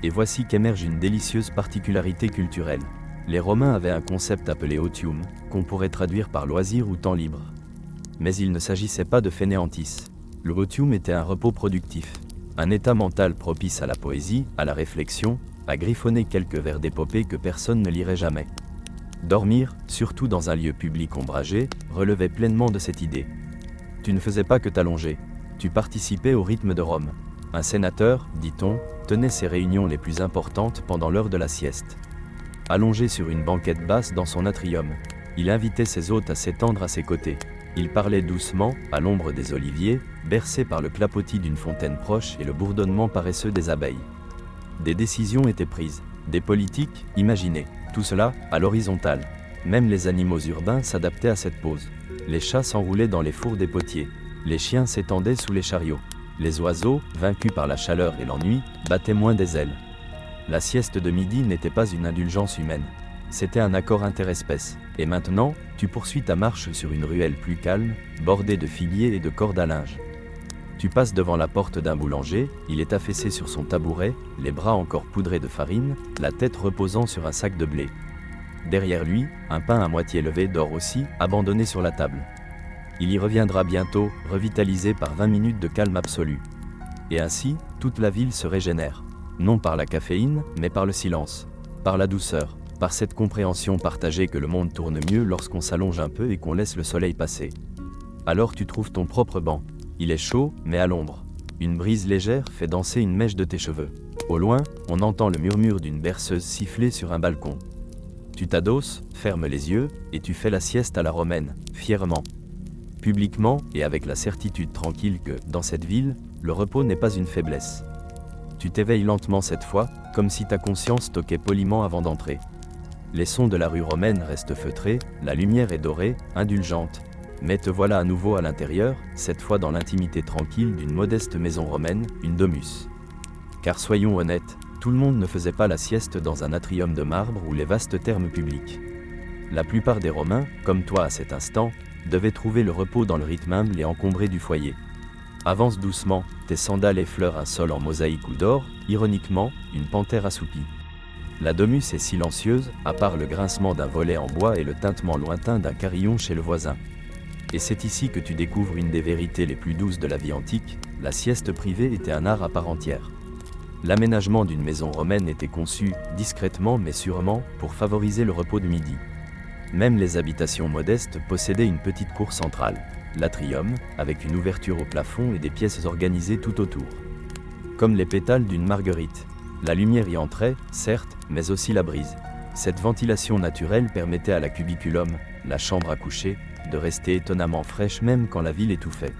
Et voici qu'émerge une délicieuse particularité culturelle. Les Romains avaient un concept appelé otium, qu'on pourrait traduire par loisir ou temps libre. Mais il ne s'agissait pas de fainéantise. Le otium était un repos productif, un état mental propice à la poésie, à la réflexion, à griffonner quelques vers d'épopée que personne ne lirait jamais. Dormir, surtout dans un lieu public ombragé, relevait pleinement de cette idée. Tu ne faisais pas que t'allonger, tu participais au rythme de Rome. Un sénateur, dit-on, tenait ses réunions les plus importantes pendant l'heure de la sieste. Allongé sur une banquette basse dans son atrium, il invitait ses hôtes à s'étendre à ses côtés. Il parlait doucement, à l'ombre des oliviers, bercé par le clapotis d'une fontaine proche et le bourdonnement paresseux des abeilles. Des décisions étaient prises, des politiques, imaginées, tout cela, à l'horizontale. Même les animaux urbains s'adaptaient à cette pose. Les chats s'enroulaient dans les fours des potiers, les chiens s'étendaient sous les chariots. Les oiseaux, vaincus par la chaleur et l'ennui, battaient moins des ailes. La sieste de midi n'était pas une indulgence humaine. C'était un accord interespèces. Et maintenant, tu poursuis ta marche sur une ruelle plus calme, bordée de figuiers et de cordes à linge. Tu passes devant la porte d'un boulanger, il est affaissé sur son tabouret, les bras encore poudrés de farine, la tête reposant sur un sac de blé. Derrière lui, un pain à moitié levé dort aussi, abandonné sur la table. Il y reviendra bientôt, revitalisé par 20 minutes de calme absolu. Et ainsi, toute la ville se régénère. Non par la caféine, mais par le silence, par la douceur, par cette compréhension partagée que le monde tourne mieux lorsqu'on s'allonge un peu et qu'on laisse le soleil passer. Alors tu trouves ton propre banc. Il est chaud, mais à l'ombre. Une brise légère fait danser une mèche de tes cheveux. Au loin, on entend le murmure d'une berceuse siffler sur un balcon. Tu t'adosses, fermes les yeux, et tu fais la sieste à la romaine, fièrement. Publiquement, et avec la certitude tranquille que, dans cette ville, le repos n'est pas une faiblesse. Tu t'éveilles lentement cette fois, comme si ta conscience toquait poliment avant d'entrer. Les sons de la rue romaine restent feutrés, la lumière est dorée, indulgente. Mais te voilà à nouveau à l'intérieur, cette fois dans l'intimité tranquille d'une modeste maison romaine, une domus. Car soyons honnêtes, tout le monde ne faisait pas la sieste dans un atrium de marbre ou les vastes thermes publics. La plupart des Romains, comme toi à cet instant, devaient trouver le repos dans le rythme humble et encombré du foyer. Avance doucement, tes sandales effleurent un sol en mosaïque ou d'or, ironiquement, une panthère assoupie. La domus est silencieuse, à part le grincement d'un volet en bois et le tintement lointain d'un carillon chez le voisin. Et c'est ici que tu découvres une des vérités les plus douces de la vie antique, la sieste privée était un art à part entière. L'aménagement d'une maison romaine était conçu, discrètement mais sûrement, pour favoriser le repos de midi. Même les habitations modestes possédaient une petite cour centrale, l'atrium, avec une ouverture au plafond et des pièces organisées tout autour. Comme les pétales d'une marguerite. La lumière y entrait, certes, mais aussi la brise. Cette ventilation naturelle permettait à la cubiculum, la chambre à coucher, de rester étonnamment fraîche même quand la ville étouffait.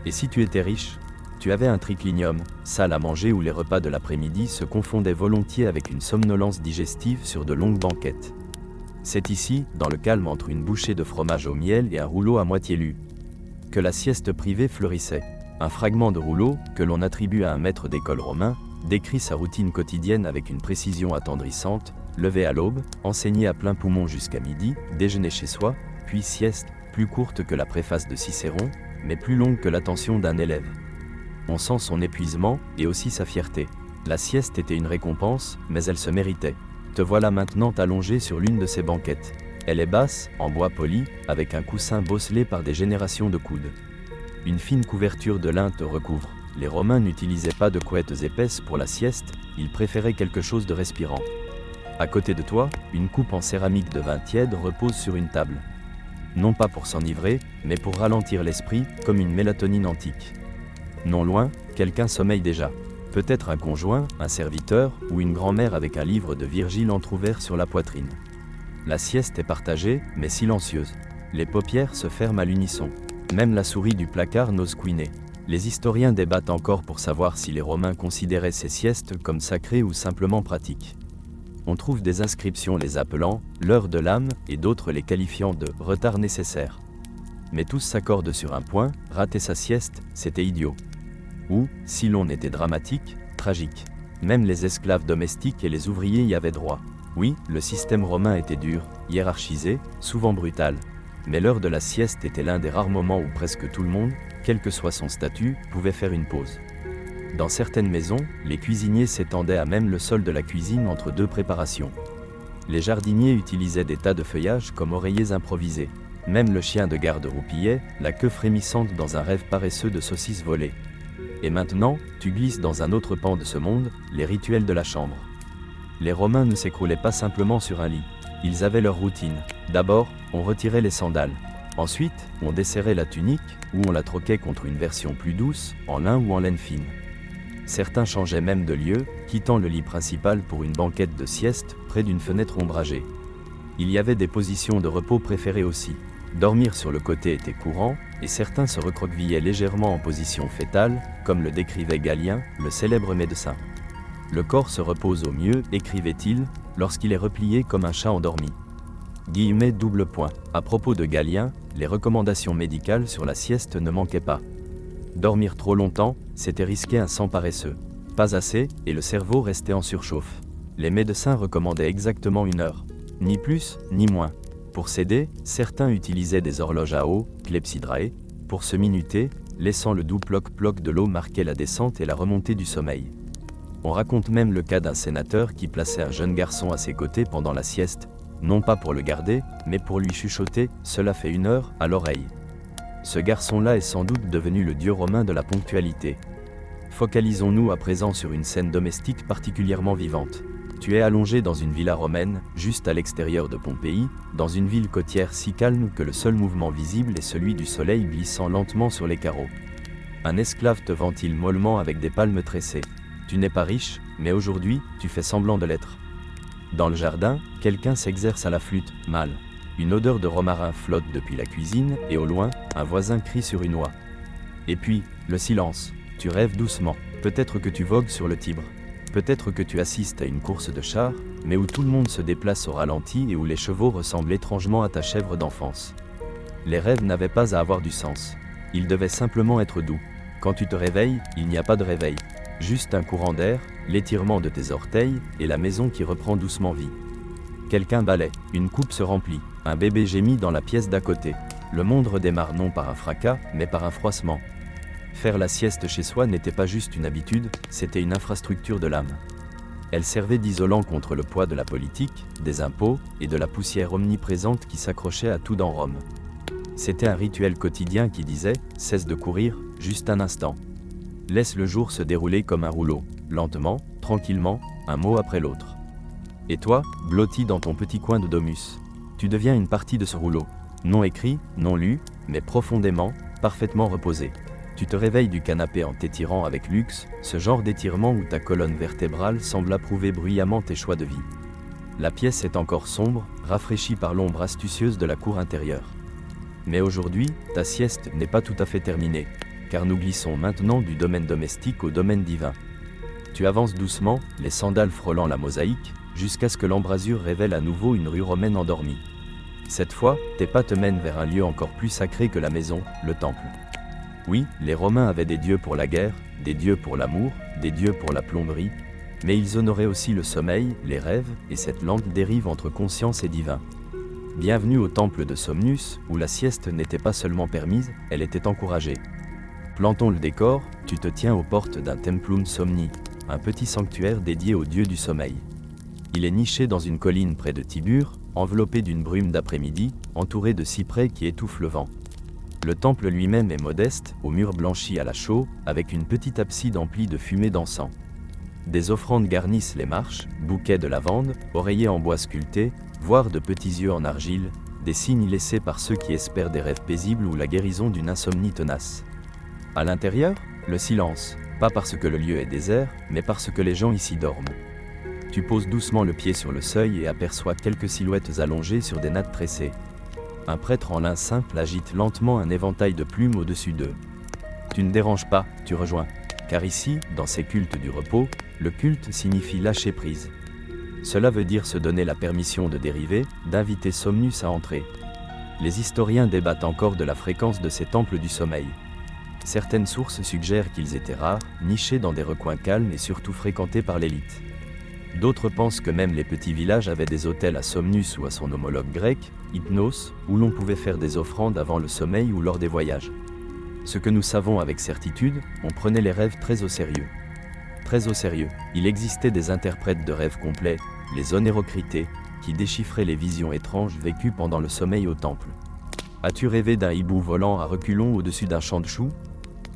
Et si tu étais riche, tu avais un triclinium, salle à manger où les repas de l'après-midi se confondaient volontiers avec une somnolence digestive sur de longues banquettes. C'est ici, dans le calme entre une bouchée de fromage au miel et un rouleau à moitié lu, que la sieste privée fleurissait. Un fragment de rouleau, que l'on attribue à un maître d'école romain, décrit sa routine quotidienne avec une précision attendrissante: lever à l'aube, enseigner à plein poumon jusqu'à midi, déjeuner chez soi, puis sieste, plus courte que la préface de Cicéron, mais plus longue que l'attention d'un élève. On sent son épuisement, et aussi sa fierté. La sieste était une récompense, mais elle se méritait. Te voilà maintenant allongé sur l'une de ces banquettes. Elle est basse, en bois poli, avec un coussin bosselé par des générations de coudes. Une fine couverture de lin te recouvre. Les Romains n'utilisaient pas de couettes épaisses pour la sieste, ils préféraient quelque chose de respirant. À côté de toi, une coupe en céramique de vin tiède repose sur une table. Non pas pour s'enivrer, mais pour ralentir l'esprit, comme une mélatonine antique. Non loin, quelqu'un sommeille déjà. Peut-être un conjoint, un serviteur, ou une grand-mère avec un livre de Virgile entrouvert sur la poitrine. La sieste est partagée, mais silencieuse. Les paupières se ferment à l'unisson. Même la souris du placard n'ose couiner. Les historiens débattent encore pour savoir si les Romains considéraient ces siestes comme sacrées ou simplement pratiques. On trouve des inscriptions les appelant « l'heure de l'âme » et d'autres les qualifiant de « retard nécessaire ». Mais tous s'accordent sur un point: rater sa sieste, c'était idiot. Ou, si l'on était dramatique, tragique. Même les esclaves domestiques et les ouvriers y avaient droit. Oui, le système romain était dur, hiérarchisé, souvent brutal. Mais l'heure de la sieste était l'un des rares moments où presque tout le monde, quel que soit son statut, pouvait faire une pause. Dans certaines maisons, les cuisiniers s'étendaient à même le sol de la cuisine entre deux préparations. Les jardiniers utilisaient des tas de feuillage comme oreillers improvisés. Même le chien de garde roupillait, la queue frémissante dans un rêve paresseux de saucisses volées. Et maintenant, tu glisses dans un autre pan de ce monde, les rituels de la chambre. Les Romains ne s'écroulaient pas simplement sur un lit. Ils avaient leur routine. D'abord, on retirait les sandales. Ensuite, on desserrait la tunique, ou on la troquait contre une version plus douce, en lin ou en laine fine. Certains changeaient même de lieu, quittant le lit principal pour une banquette de sieste, près d'une fenêtre ombragée. Il y avait des positions de repos préférées aussi. Dormir sur le côté était courant, et certains se recroquevillaient légèrement en position fétale, comme le décrivait Galien, le célèbre médecin. Le corps se repose au mieux, écrivait-il, lorsqu'il est replié comme un chat endormi. Double point. À propos de Galien, les recommandations médicales sur la sieste ne manquaient pas. Dormir trop longtemps, c'était risquer un sang paresseux. Pas assez, et le cerveau restait en surchauffe. Les médecins recommandaient exactement 1 heure. Ni plus, ni moins. Pour s'aider, certains utilisaient des horloges à eau, clepsydrae, pour se minuter, laissant le doux ploc-ploc de l'eau marquer la descente et la remontée du sommeil. On raconte même le cas d'un sénateur qui plaçait un jeune garçon à ses côtés pendant la sieste, non pas pour le garder, mais pour lui chuchoter « cela fait 1 heure » à l'oreille. Ce garçon-là est sans doute devenu le dieu romain de la ponctualité. Focalisons-nous à présent sur une scène domestique particulièrement vivante. Tu es allongé dans une villa romaine, juste à l'extérieur de Pompéi, dans une ville côtière si calme que le seul mouvement visible est celui du soleil glissant lentement sur les carreaux. Un esclave te ventile mollement avec des palmes tressées. Tu n'es pas riche, mais aujourd'hui, tu fais semblant de l'être. Dans le jardin, quelqu'un s'exerce à la flûte, mal. Une odeur de romarin flotte depuis la cuisine, et au loin, un voisin crie sur une oie. Et puis, le silence. Tu rêves doucement. Peut-être que tu vogues sur le Tibre. Peut-être que tu assistes à une course de chars, mais où tout le monde se déplace au ralenti et où les chevaux ressemblent étrangement à ta chèvre d'enfance. Les rêves n'avaient pas à avoir du sens. Ils devaient simplement être doux. Quand tu te réveilles, il n'y a pas de réveil. Juste un courant d'air, l'étirement de tes orteils, et la maison qui reprend doucement vie. Quelqu'un balaie, une coupe se remplit, un bébé gémit dans la pièce d'à côté. Le monde redémarre non par un fracas, mais par un froissement. Faire la sieste chez soi n'était pas juste une habitude, c'était une infrastructure de l'âme. Elle servait d'isolant contre le poids de la politique, des impôts, et de la poussière omniprésente qui s'accrochait à tout dans Rome. C'était un rituel quotidien qui disait « cesse de courir, juste un instant ». Laisse le jour se dérouler comme un rouleau, lentement, tranquillement, un mot après l'autre. Et toi, blotti dans ton petit coin de domus, tu deviens une partie de ce rouleau, non écrit, non lu, mais profondément, parfaitement reposé. Tu te réveilles du canapé en t'étirant avec luxe, ce genre d'étirement où ta colonne vertébrale semble approuver bruyamment tes choix de vie. La pièce est encore sombre, rafraîchie par l'ombre astucieuse de la cour intérieure. Mais aujourd'hui, ta sieste n'est pas tout à fait terminée, car nous glissons maintenant du domaine domestique au domaine divin. Tu avances doucement, les sandales frôlant la mosaïque, jusqu'à ce que l'embrasure révèle à nouveau une rue romaine endormie. Cette fois, tes pas te mènent vers un lieu encore plus sacré que la maison, le temple. Oui, les Romains avaient des dieux pour la guerre, des dieux pour l'amour, des dieux pour la plomberie, mais ils honoraient aussi le sommeil, les rêves, et cette lente dérive entre conscience et divin. Bienvenue au temple de Somnus, où la sieste n'était pas seulement permise, elle était encouragée. Plantons le décor, tu te tiens aux portes d'un Templum Somni, un petit sanctuaire dédié au dieu du sommeil. Il est niché dans une colline près de Tibur, enveloppé d'une brume d'après-midi, entouré de cyprès qui étouffent le vent. Le temple lui-même est modeste, aux murs blanchis à la chaux, avec une petite abside emplie de fumée d'encens. Des offrandes garnissent les marches, bouquets de lavande, oreillers en bois sculptés, voire de petits yeux en argile, des signes laissés par ceux qui espèrent des rêves paisibles ou la guérison d'une insomnie tenace. À l'intérieur, le silence, pas parce que le lieu est désert, mais parce que les gens ici dorment. Tu poses doucement le pied sur le seuil et aperçois quelques silhouettes allongées sur des nattes tressées. Un prêtre en lin simple agite lentement un éventail de plumes au-dessus d'eux. Tu ne déranges pas, tu rejoins. Car ici, dans ces cultes du repos, le culte signifie lâcher prise. Cela veut dire se donner la permission de dériver, d'inviter Somnus à entrer. Les historiens débattent encore de la fréquence de ces temples du sommeil. Certaines sources suggèrent qu'ils étaient rares, nichés dans des recoins calmes et surtout fréquentés par l'élite. D'autres pensent que même les petits villages avaient des hôtels à Somnus ou à son homologue grec, Hypnos, où l'on pouvait faire des offrandes avant le sommeil ou lors des voyages. Ce que nous savons avec certitude, on prenait les rêves très au sérieux. Très au sérieux, il existait des interprètes de rêves complets, les onérocrités, qui déchiffraient les visions étranges vécues pendant le sommeil au temple. As-tu rêvé d'un hibou volant à reculons au-dessus d'un champ de choux?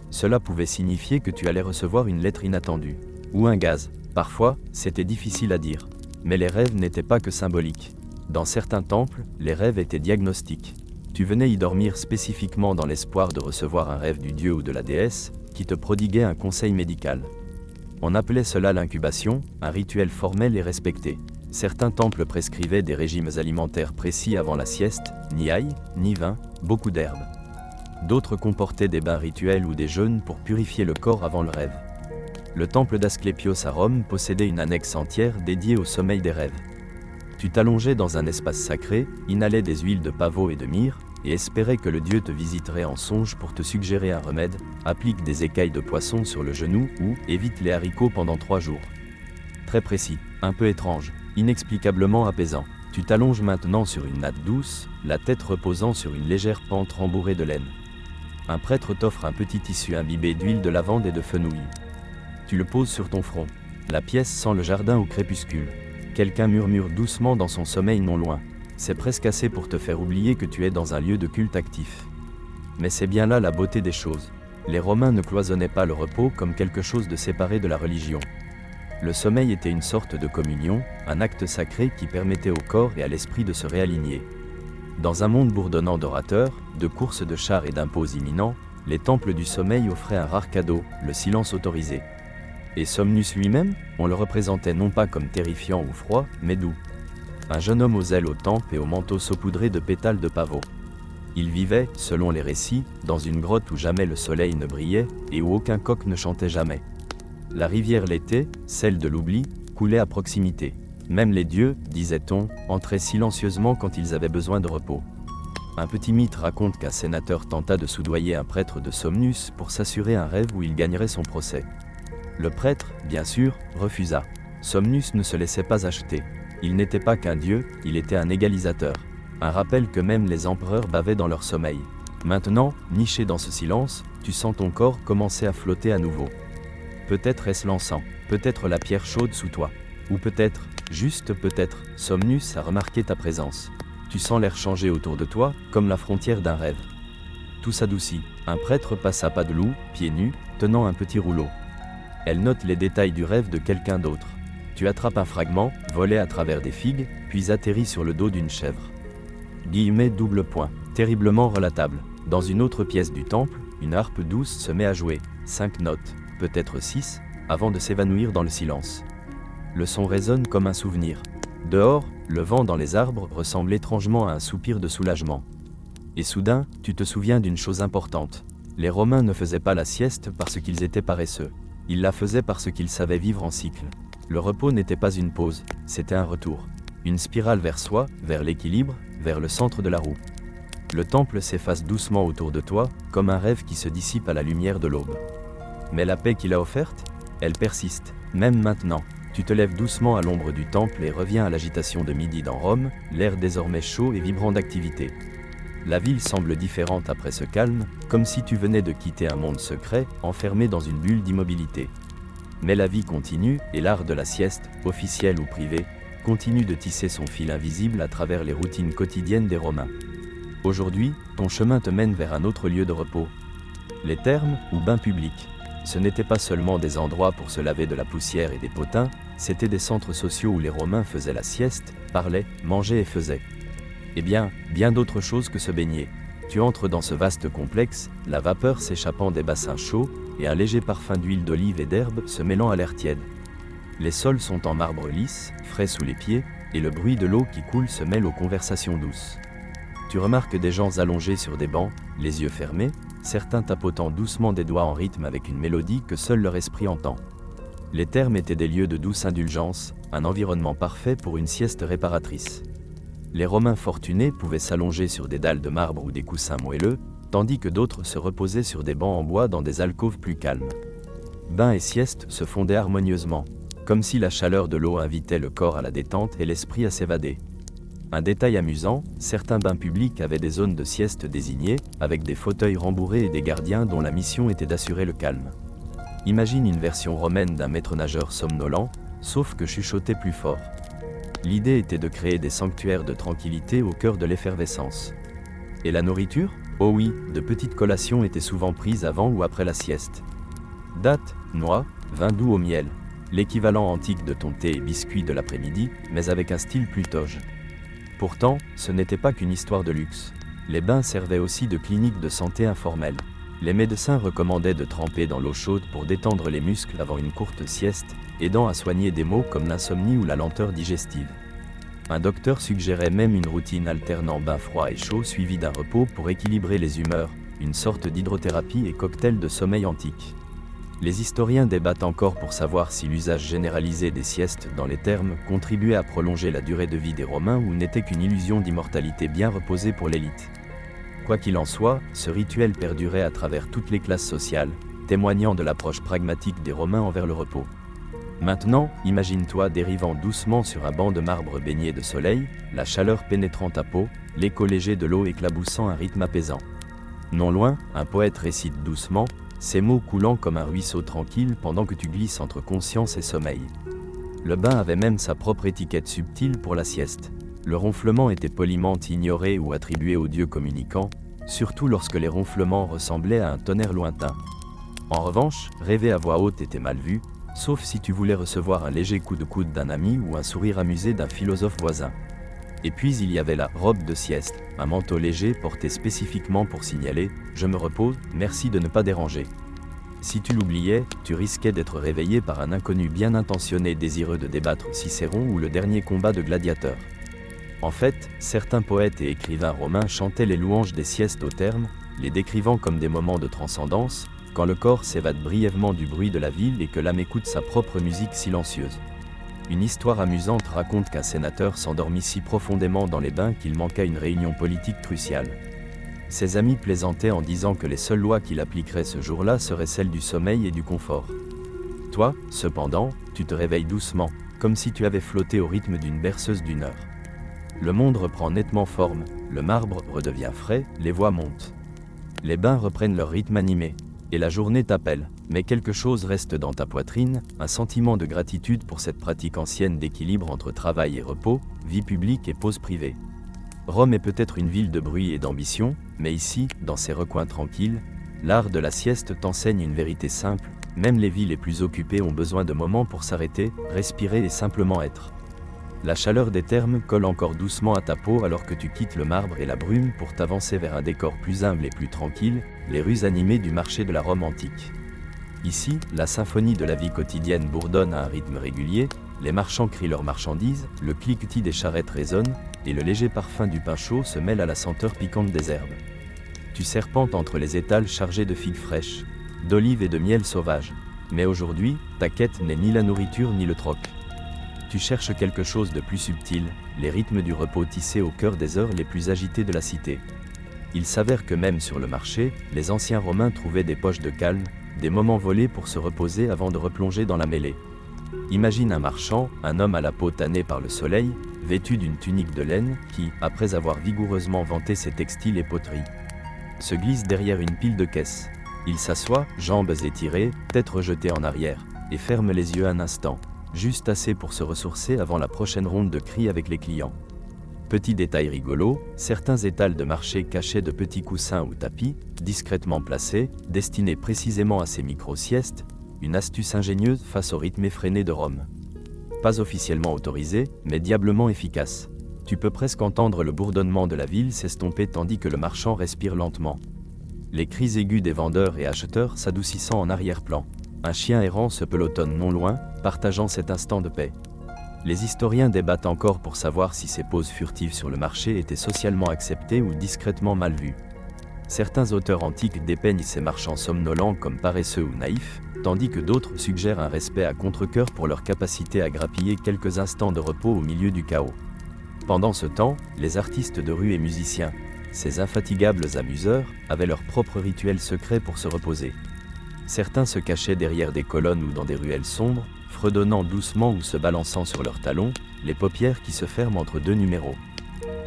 Cela pouvait signifier que tu allais recevoir une lettre inattendue. Ou un gaz. Parfois, c'était difficile à dire. Mais les rêves n'étaient pas que symboliques. Dans certains temples, les rêves étaient diagnostiques. Tu venais y dormir spécifiquement dans l'espoir de recevoir un rêve du dieu ou de la déesse, qui te prodiguait un conseil médical. On appelait cela l'incubation, un rituel formel et respecté. Certains temples prescrivaient des régimes alimentaires précis avant la sieste, ni ail, ni vin, beaucoup d'herbes. D'autres comportaient des bains rituels ou des jeûnes pour purifier le corps avant le rêve. Le temple d'Asclépios à Rome possédait une annexe entière dédiée au sommeil des rêves. Tu t'allongeais dans un espace sacré, inhalais des huiles de pavot et de myrrhe, et espérais que le dieu te visiterait en songe pour te suggérer un remède, applique des écailles de poisson sur le genou ou évite les haricots pendant 3 jours. Très précis, un peu étrange, inexplicablement apaisant. Tu t'allonges maintenant sur une natte douce, la tête reposant sur une légère pente rembourrée de laine. Un prêtre t'offre un petit tissu imbibé d'huile de lavande et de fenouil. Tu le poses sur ton front. La pièce sent le jardin au crépuscule. Quelqu'un murmure doucement dans son sommeil non loin. C'est presque assez pour te faire oublier que tu es dans un lieu de culte actif. Mais c'est bien là la beauté des choses. Les Romains ne cloisonnaient pas le repos comme quelque chose de séparé de la religion. Le sommeil était une sorte de communion, un acte sacré qui permettait au corps et à l'esprit de se réaligner. Dans un monde bourdonnant d'orateurs, de courses de chars et d'impôts imminents, les temples du sommeil offraient un rare cadeau, le silence autorisé. Et Somnus lui-même, on le représentait non pas comme terrifiant ou froid, mais doux. Un jeune homme aux ailes aux tempes et au manteau saupoudré de pétales de pavot. Il vivait, selon les récits, dans une grotte où jamais le soleil ne brillait et où aucun coq ne chantait jamais. La rivière l'été, celle de l'oubli, coulait à proximité. Même les dieux, disait-on, entraient silencieusement quand ils avaient besoin de repos. Un petit mythe raconte qu'un sénateur tenta de soudoyer un prêtre de Somnus pour s'assurer un rêve où il gagnerait son procès. Le prêtre, bien sûr, refusa. Somnus ne se laissait pas acheter. Il n'était pas qu'un dieu, il était un égalisateur. Un rappel que même les empereurs bavaient dans leur sommeil. Maintenant, niché dans ce silence, tu sens ton corps commencer à flotter à nouveau. Peut-être est-ce l'encens, peut-être la pierre chaude sous toi. Ou peut-être, juste peut-être, Somnus a remarqué ta présence. Tu sens l'air changer autour de toi, comme la frontière d'un rêve. Tout s'adoucit. Un prêtre passe à pas de loup, pieds nus, tenant un petit rouleau. Elle note les détails du rêve de quelqu'un d'autre. Tu attrapes un fragment, volé à travers des figues, puis atterris sur le dos d'une chèvre. Guillemets double point. Terriblement relatable. Dans une autre pièce du temple, une harpe douce se met à jouer. 5 notes, peut-être 6, avant de s'évanouir dans le silence. Le son résonne comme un souvenir. Dehors, le vent dans les arbres ressemble étrangement à un soupir de soulagement. Et soudain, tu te souviens d'une chose importante. Les Romains ne faisaient pas la sieste parce qu'ils étaient paresseux. Ils la faisaient parce qu'ils savaient vivre en cycle. Le repos n'était pas une pause, c'était un retour. Une spirale vers soi, vers l'équilibre, vers le centre de la roue. Le temple s'efface doucement autour de toi, comme un rêve qui se dissipe à la lumière de l'aube. Mais la paix qu'il a offerte, elle persiste, même maintenant. Tu te lèves doucement à l'ombre du temple et reviens à l'agitation de midi dans Rome, l'air désormais chaud et vibrant d'activité. La ville semble différente après ce calme, comme si tu venais de quitter un monde secret, enfermé dans une bulle d'immobilité. Mais la vie continue, et l'art de la sieste, officiel ou privé, continue de tisser son fil invisible à travers les routines quotidiennes des Romains. Aujourd'hui, ton chemin te mène vers un autre lieu de repos. Les thermes, ou bains publics. Ce n'étaient pas seulement des endroits pour se laver de la poussière et des potins, c'étaient des centres sociaux où les Romains faisaient la sieste, parlaient, mangeaient et faisaient. Eh bien d'autres choses que se baigner. Tu entres dans ce vaste complexe, la vapeur s'échappant des bassins chauds, et un léger parfum d'huile d'olive et d'herbe se mêlant à l'air tiède. Les sols sont en marbre lisse, frais sous les pieds, et le bruit de l'eau qui coule se mêle aux conversations douces. Tu remarques des gens allongés sur des bancs, les yeux fermés, certains tapotant doucement des doigts en rythme avec une mélodie que seul leur esprit entend. Les thermes étaient des lieux de douce indulgence, un environnement parfait pour une sieste réparatrice. Les Romains fortunés pouvaient s'allonger sur des dalles de marbre ou des coussins moelleux, tandis que d'autres se reposaient sur des bancs en bois dans des alcôves plus calmes. Bains et sieste se fondaient harmonieusement, comme si la chaleur de l'eau invitait le corps à la détente et l'esprit à s'évader. Un détail amusant, certains bains publics avaient des zones de sieste désignées, avec des fauteuils rembourrés et des gardiens dont la mission était d'assurer le calme. Imagine une version romaine d'un maître-nageur somnolent, sauf que chuchoté plus fort. L'idée était de créer des sanctuaires de tranquillité au cœur de l'effervescence. Et la nourriture ? Oh oui, de petites collations étaient souvent prises avant ou après la sieste. Dattes, noix, vin doux au miel. L'équivalent antique de ton thé et biscuits de l'après-midi, mais avec un style plus toge. Pourtant, ce n'était pas qu'une histoire de luxe. Les bains servaient aussi de clinique de santé informelle. Les médecins recommandaient de tremper dans l'eau chaude pour détendre les muscles avant une courte sieste, aidant à soigner des maux comme l'insomnie ou la lenteur digestive. Un docteur suggérait même une routine alternant bain froid et chaud suivi d'un repos pour équilibrer les humeurs, une sorte d'hydrothérapie et cocktail de sommeil antique. Les historiens débattent encore pour savoir si l'usage généralisé des siestes dans les thermes contribuait à prolonger la durée de vie des Romains ou n'était qu'une illusion d'immortalité bien reposée pour l'élite. Quoi qu'il en soit, ce rituel perdurait à travers toutes les classes sociales, témoignant de l'approche pragmatique des Romains envers le repos. Maintenant, imagine-toi dérivant doucement sur un banc de marbre baigné de soleil, la chaleur pénétrant ta peau, l'écho léger de l'eau éclaboussant un rythme apaisant. Non loin, un poète récite doucement, ses mots coulant comme un ruisseau tranquille pendant que tu glisses entre conscience et sommeil. Le bain avait même sa propre étiquette subtile pour la sieste. Le ronflement était poliment ignoré ou attribué aux dieux communicants, surtout lorsque les ronflements ressemblaient à un tonnerre lointain. En revanche, rêver à voix haute était mal vu, sauf si tu voulais recevoir un léger coup de coude d'un ami ou un sourire amusé d'un philosophe voisin. Et puis il y avait la robe de sieste, un manteau léger porté spécifiquement pour signaler « Je me repose, merci de ne pas déranger ». Si tu l'oubliais, tu risquais d'être réveillé par un inconnu bien intentionné désireux de débattre Cicéron ou le dernier combat de gladiateurs. En fait, certains poètes et écrivains romains chantaient les louanges des siestes au terme, les décrivant comme des moments de transcendance, quand le corps s'évade brièvement du bruit de la ville et que l'âme écoute sa propre musique silencieuse. Une histoire amusante raconte qu'un sénateur s'endormit si profondément dans les bains qu'il manqua une réunion politique cruciale. Ses amis plaisantaient en disant que les seules lois qu'il appliquerait ce jour-là seraient celles du sommeil et du confort. Toi, cependant, tu te réveilles doucement, comme si tu avais flotté au rythme d'une berceuse d'une heure. Le monde reprend nettement forme, le marbre redevient frais, les voix montent. Les bains reprennent leur rythme animé. Et la journée t'appelle, mais quelque chose reste dans ta poitrine, un sentiment de gratitude pour cette pratique ancienne d'équilibre entre travail et repos, vie publique et pause privée. Rome est peut-être une ville de bruit et d'ambition, mais ici, dans ces recoins tranquilles, l'art de la sieste t'enseigne une vérité simple, même les vies les plus occupées ont besoin de moments pour s'arrêter, respirer et simplement être. La chaleur des thermes colle encore doucement à ta peau alors que tu quittes le marbre et la brume pour t'avancer vers un décor plus humble et plus tranquille, les rues animées du marché de la Rome antique. Ici, la symphonie de la vie quotidienne bourdonne à un rythme régulier, les marchands crient leurs marchandises, le cliquetis des charrettes résonne, et le léger parfum du pain chaud se mêle à la senteur piquante des herbes. Tu serpentes entre les étals chargés de figues fraîches, d'olives et de miel sauvage. Mais aujourd'hui, ta quête n'est ni la nourriture ni le troc. Tu cherches quelque chose de plus subtil, les rythmes du repos tissés au cœur des heures les plus agitées de la cité. Il s'avère que même sur le marché, les anciens Romains trouvaient des poches de calme, des moments volés pour se reposer avant de replonger dans la mêlée. Imagine un marchand, un homme à la peau tannée par le soleil, vêtu d'une tunique de laine, qui, après avoir vigoureusement vanté ses textiles et poteries, se glisse derrière une pile de caisses. Il s'assoit, jambes étirées, tête rejetée en arrière, et ferme les yeux un instant, juste assez pour se ressourcer avant la prochaine ronde de cris avec les clients. Petit détail rigolo, certains étals de marché cachaient de petits coussins ou tapis, discrètement placés, destinés précisément à ces micro-siestes, une astuce ingénieuse face au rythme effréné de Rome. Pas officiellement autorisé, mais diablement efficace. Tu peux presque entendre le bourdonnement de la ville s'estomper tandis que le marchand respire lentement. Les cris aigus des vendeurs et acheteurs s'adoucissant en arrière-plan. Un chien errant se pelotonne non loin, partageant cet instant de paix. Les historiens débattent encore pour savoir si ces pauses furtives sur le marché étaient socialement acceptées ou discrètement mal vues. Certains auteurs antiques dépeignent ces marchands somnolents comme paresseux ou naïfs, tandis que d'autres suggèrent un respect à contre-cœur pour leur capacité à grappiller quelques instants de repos au milieu du chaos. Pendant ce temps, les artistes de rue et musiciens, ces infatigables amuseurs, avaient leur propre rituel secret pour se reposer. Certains se cachaient derrière des colonnes ou dans des ruelles sombres, fredonnant doucement ou se balançant sur leurs talons, les paupières qui se ferment entre deux numéros.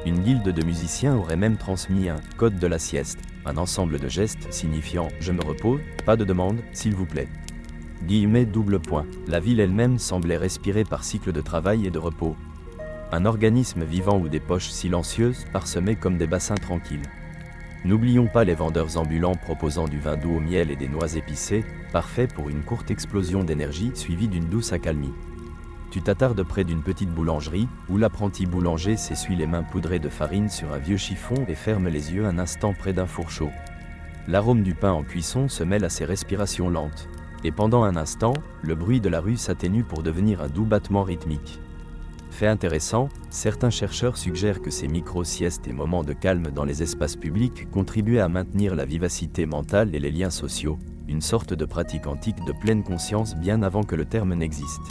Une guilde de musiciens aurait même transmis un « code de la sieste », un ensemble de gestes signifiant « je me repose, pas de demande, s'il vous plaît ». La ville elle-même semblait respirer par cycle de travail et de repos. Un organisme vivant ou des poches silencieuses parsemées comme des bassins tranquilles. N'oublions pas les vendeurs ambulants proposant du vin doux au miel et des noix épicées, parfait pour une courte explosion d'énergie suivie d'une douce accalmie. Tu t'attardes près d'une petite boulangerie, où l'apprenti boulanger s'essuie les mains poudrées de farine sur un vieux chiffon et ferme les yeux un instant près d'un four chaud. L'arôme du pain en cuisson se mêle à ses respirations lentes. Et pendant un instant, le bruit de la rue s'atténue pour devenir un doux battement rythmique. Fait intéressant, certains chercheurs suggèrent que ces micro-siestes et moments de calme dans les espaces publics contribuaient à maintenir la vivacité mentale et les liens sociaux, une sorte de pratique antique de pleine conscience bien avant que le terme n'existe.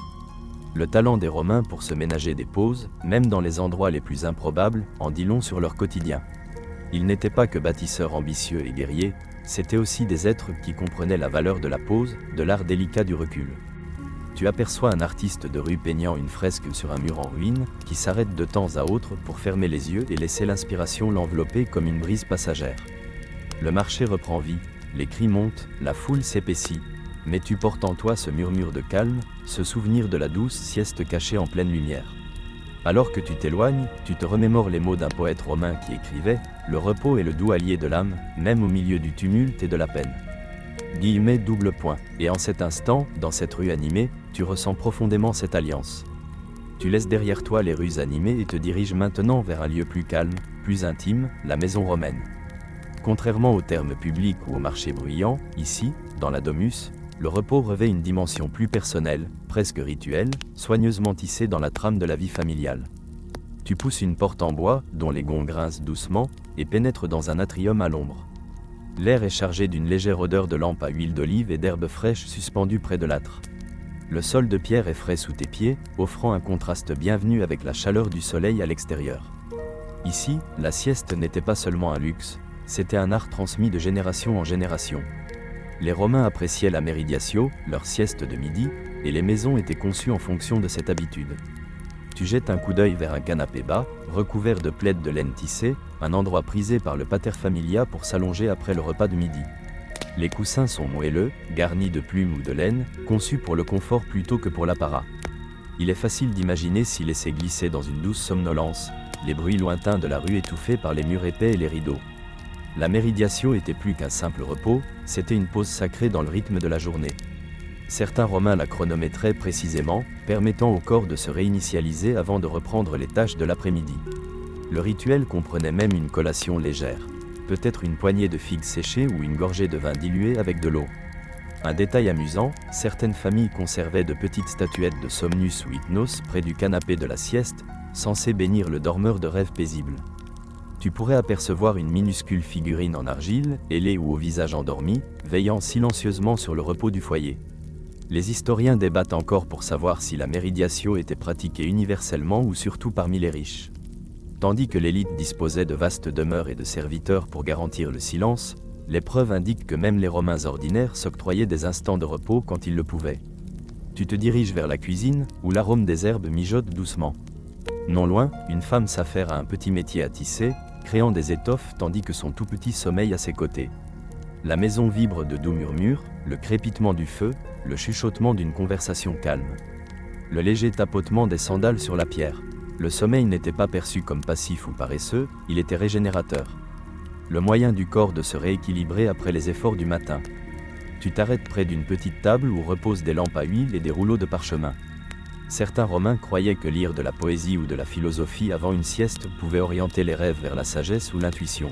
Le talent des Romains pour se ménager des pauses, même dans les endroits les plus improbables, en dit long sur leur quotidien. Ils n'étaient pas que bâtisseurs ambitieux et guerriers, c'étaient aussi des êtres qui comprenaient la valeur de la pause, de l'art délicat du recul. Tu aperçois un artiste de rue peignant une fresque sur un mur en ruine, qui s'arrête de temps à autre pour fermer les yeux et laisser l'inspiration l'envelopper comme une brise passagère. Le marché reprend vie, les cris montent, la foule s'épaissit, mais tu portes en toi ce murmure de calme, ce souvenir de la douce sieste cachée en pleine lumière. Alors que tu t'éloignes, tu te remémores les mots d'un poète romain qui écrivait « Le repos est le doux allié de l'âme, même au milieu du tumulte et de la peine ». Et en cet instant, dans cette rue animée, tu ressens profondément cette alliance. Tu laisses derrière toi les rues animées et te diriges maintenant vers un lieu plus calme, plus intime, la maison romaine. Contrairement aux termes publics ou au marché bruyant, ici, dans la Domus, le repos revêt une dimension plus personnelle, presque rituelle, soigneusement tissée dans la trame de la vie familiale. Tu pousses une porte en bois, dont les gonds grincent doucement, et pénètres dans un atrium à l'ombre. L'air est chargé d'une légère odeur de lampe à huile d'olive et d'herbes fraîches suspendues près de l'âtre. Le sol de pierre est frais sous tes pieds, offrant un contraste bienvenu avec la chaleur du soleil à l'extérieur. Ici, la sieste n'était pas seulement un luxe, c'était un art transmis de génération en génération. Les Romains appréciaient la meridiatio, leur sieste de midi, et les maisons étaient conçues en fonction de cette habitude. Tu jettes un coup d'œil vers un canapé bas, recouvert de plaids de laine tissée, un endroit prisé par le pater familia pour s'allonger après le repas de midi. Les coussins sont moelleux, garnis de plumes ou de laine, conçus pour le confort plutôt que pour l'apparat. Il est facile d'imaginer s'y laisser glisser dans une douce somnolence, les bruits lointains de la rue étouffés par les murs épais et les rideaux. La meridiatio était plus qu'un simple repos, c'était une pause sacrée dans le rythme de la journée. Certains Romains la chronométraient précisément, permettant au corps de se réinitialiser avant de reprendre les tâches de l'après-midi. Le rituel comprenait même une collation légère, peut-être une poignée de figues séchées ou une gorgée de vin dilué avec de l'eau. Un détail amusant, certaines familles conservaient de petites statuettes de Somnus ou Hypnos près du canapé de la sieste, censées bénir le dormeur de rêves paisibles. Tu pourrais apercevoir une minuscule figurine en argile, ailée ou au visage endormi, veillant silencieusement sur le repos du foyer. Les historiens débattent encore pour savoir si la meridiatio était pratiquée universellement ou surtout parmi les riches. Tandis que l'élite disposait de vastes demeures et de serviteurs pour garantir le silence, les preuves indiquent que même les Romains ordinaires s'octroyaient des instants de repos quand ils le pouvaient. Tu te diriges vers la cuisine, où l'arôme des herbes mijote doucement. Non loin, une femme s'affaire à un petit métier à tisser, créant des étoffes tandis que son tout petit sommeille à ses côtés. La maison vibre de doux murmures, le crépitement du feu, le chuchotement d'une conversation calme. Le léger tapotement des sandales sur la pierre. Le sommeil n'était pas perçu comme passif ou paresseux, il était régénérateur. Le moyen du corps de se rééquilibrer après les efforts du matin. Tu t'arrêtes près d'une petite table où reposent des lampes à huile et des rouleaux de parchemin. Certains Romains croyaient que lire de la poésie ou de la philosophie avant une sieste pouvait orienter les rêves vers la sagesse ou l'intuition.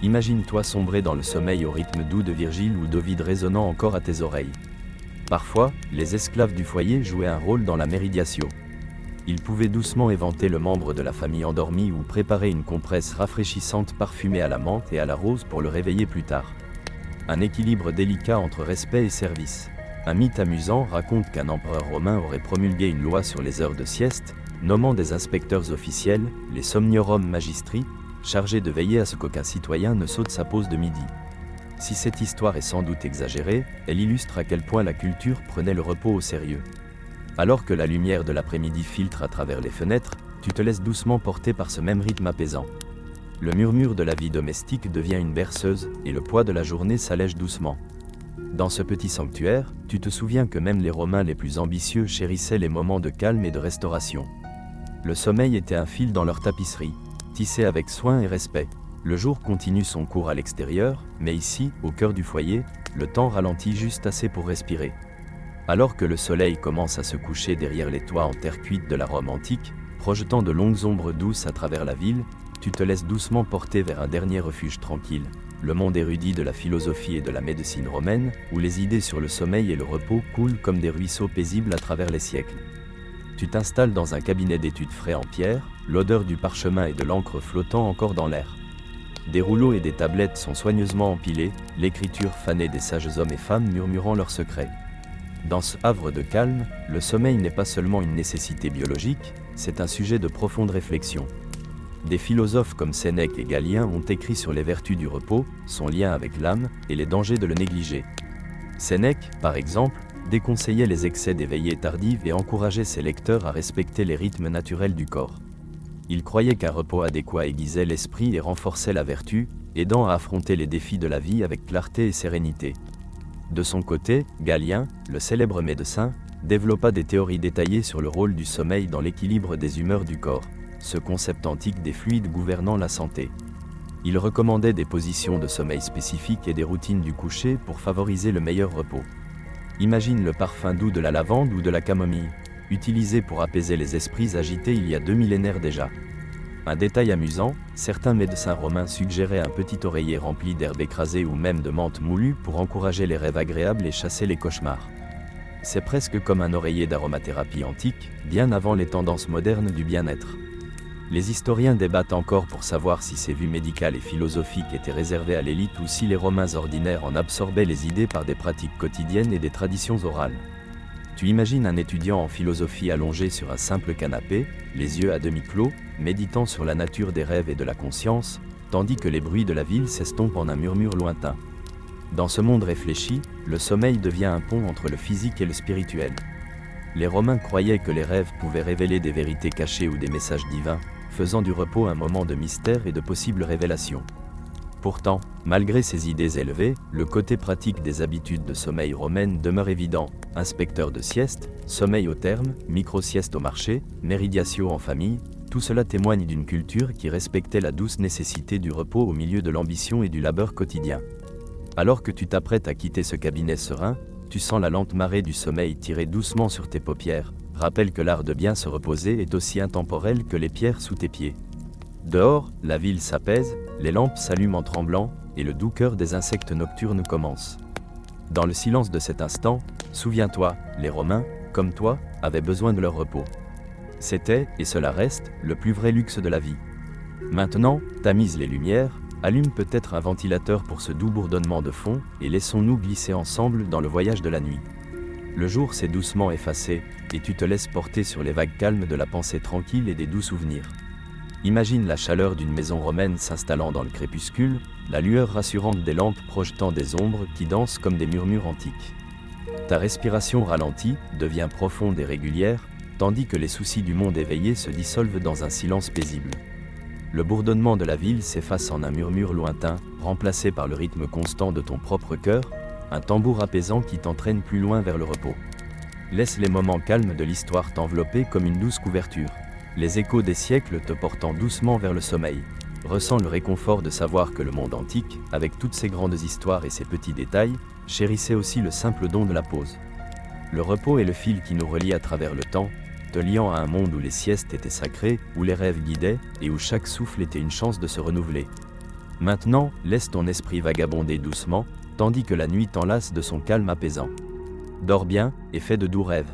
Imagine-toi sombrer dans le sommeil au rythme doux de Virgile ou d'Ovide résonnant encore à tes oreilles. Parfois, les esclaves du foyer jouaient un rôle dans la méditation. Ils pouvaient doucement éventer le membre de la famille endormi ou préparer une compresse rafraîchissante parfumée à la menthe et à la rose pour le réveiller plus tard. Un équilibre délicat entre respect et service. Un mythe amusant raconte qu'un empereur romain aurait promulgué une loi sur les heures de sieste, nommant des inspecteurs officiels, les somniorum magistri, chargés de veiller à ce qu'aucun citoyen ne saute sa pause de midi. Si cette histoire est sans doute exagérée, elle illustre à quel point la culture prenait le repos au sérieux. Alors que la lumière de l'après-midi filtre à travers les fenêtres, tu te laisses doucement porter par ce même rythme apaisant. Le murmure de la vie domestique devient une berceuse, et le poids de la journée s'allège doucement. Dans ce petit sanctuaire, tu te souviens que même les Romains les plus ambitieux chérissaient les moments de calme et de restauration. Le sommeil était un fil dans leur tapisserie, tissé avec soin et respect. Le jour continue son cours à l'extérieur, mais ici, au cœur du foyer, le temps ralentit juste assez pour respirer. Alors que le soleil commence à se coucher derrière les toits en terre cuite de la Rome antique, projetant de longues ombres douces à travers la ville, tu te laisses doucement porter vers un dernier refuge tranquille, le monde érudit de la philosophie et de la médecine romaine, où les idées sur le sommeil et le repos coulent comme des ruisseaux paisibles à travers les siècles. Tu t'installes dans un cabinet d'études frais en pierre, l'odeur du parchemin et de l'encre flottant encore dans l'air. Des rouleaux et des tablettes sont soigneusement empilés, l'écriture fanée des sages hommes et femmes murmurant leurs secrets. Dans ce havre de calme, le sommeil n'est pas seulement une nécessité biologique, c'est un sujet de profonde réflexion. Des philosophes comme Sénèque et Galien ont écrit sur les vertus du repos, son lien avec l'âme, et les dangers de le négliger. Sénèque, par exemple, déconseillait les excès des veillées tardives et encourageait ses lecteurs à respecter les rythmes naturels du corps. Il croyait qu'un repos adéquat aiguisait l'esprit et renforçait la vertu, aidant à affronter les défis de la vie avec clarté et sérénité. De son côté, Galien, le célèbre médecin, développa des théories détaillées sur le rôle du sommeil dans l'équilibre des humeurs du corps, ce concept antique des fluides gouvernant la santé. Il recommandait des positions de sommeil spécifiques et des routines du coucher pour favoriser le meilleur repos. Imagine le parfum doux de la lavande ou de la camomille, utilisé pour apaiser les esprits agités il y a 2 millénaires déjà. Un détail amusant, certains médecins romains suggéraient un petit oreiller rempli d'herbes écrasées ou même de menthe moulue pour encourager les rêves agréables et chasser les cauchemars. C'est presque comme un oreiller d'aromathérapie antique, bien avant les tendances modernes du bien-être. Les historiens débattent encore pour savoir si ces vues médicales et philosophiques étaient réservées à l'élite ou si les Romains ordinaires en absorbaient les idées par des pratiques quotidiennes et des traditions orales. Tu imagines un étudiant en philosophie allongé sur un simple canapé, les yeux à demi clos, méditant sur la nature des rêves et de la conscience, tandis que les bruits de la ville s'estompent en un murmure lointain. Dans ce monde réfléchi, le sommeil devient un pont entre le physique et le spirituel. Les Romains croyaient que les rêves pouvaient révéler des vérités cachées ou des messages divins, faisant du repos un moment de mystère et de possibles révélations. Pourtant, malgré ces idées élevées, le côté pratique des habitudes de sommeil romaines demeure évident. Inspecteur de sieste, sommeil au terme, micro-sieste au marché, méridiatio en famille, tout cela témoigne d'une culture qui respectait la douce nécessité du repos au milieu de l'ambition et du labeur quotidien. Alors que tu t'apprêtes à quitter ce cabinet serein, tu sens la lente marée du sommeil tirer doucement sur tes paupières, rappelle que l'art de bien se reposer est aussi intemporel que les pierres sous tes pieds. Dehors, la ville s'apaise, les lampes s'allument en tremblant, et le doux chœur des insectes nocturnes commence. Dans le silence de cet instant, souviens-toi, les Romains, comme toi, avaient besoin de leur repos. C'était, et cela reste, le plus vrai luxe de la vie. Maintenant, tamise les lumières, allume peut-être un ventilateur pour ce doux bourdonnement de fond, et laissons-nous glisser ensemble dans le voyage de la nuit. Le jour s'est doucement effacé, et tu te laisses porter sur les vagues calmes de la pensée tranquille et des doux souvenirs. Imagine la chaleur d'une maison romaine s'installant dans le crépuscule, la lueur rassurante des lampes projetant des ombres qui dansent comme des murmures antiques. Ta respiration ralentit, devient profonde et régulière, tandis que les soucis du monde éveillé se dissolvent dans un silence paisible. Le bourdonnement de la ville s'efface en un murmure lointain, remplacé par le rythme constant de ton propre cœur, un tambour apaisant qui t'entraîne plus loin vers le repos. Laisse les moments calmes de l'histoire t'envelopper comme une douce couverture, les échos des siècles te portant doucement vers le sommeil. Ressens le réconfort de savoir que le monde antique, avec toutes ses grandes histoires et ses petits détails, chérissait aussi le simple don de la pause. Le repos est le fil qui nous relie à travers le temps, te liant à un monde où les siestes étaient sacrées, où les rêves guidaient, et où chaque souffle était une chance de se renouveler. Maintenant, laisse ton esprit vagabonder doucement, tandis que la nuit t'enlace de son calme apaisant. Dors bien, et fais de doux rêves.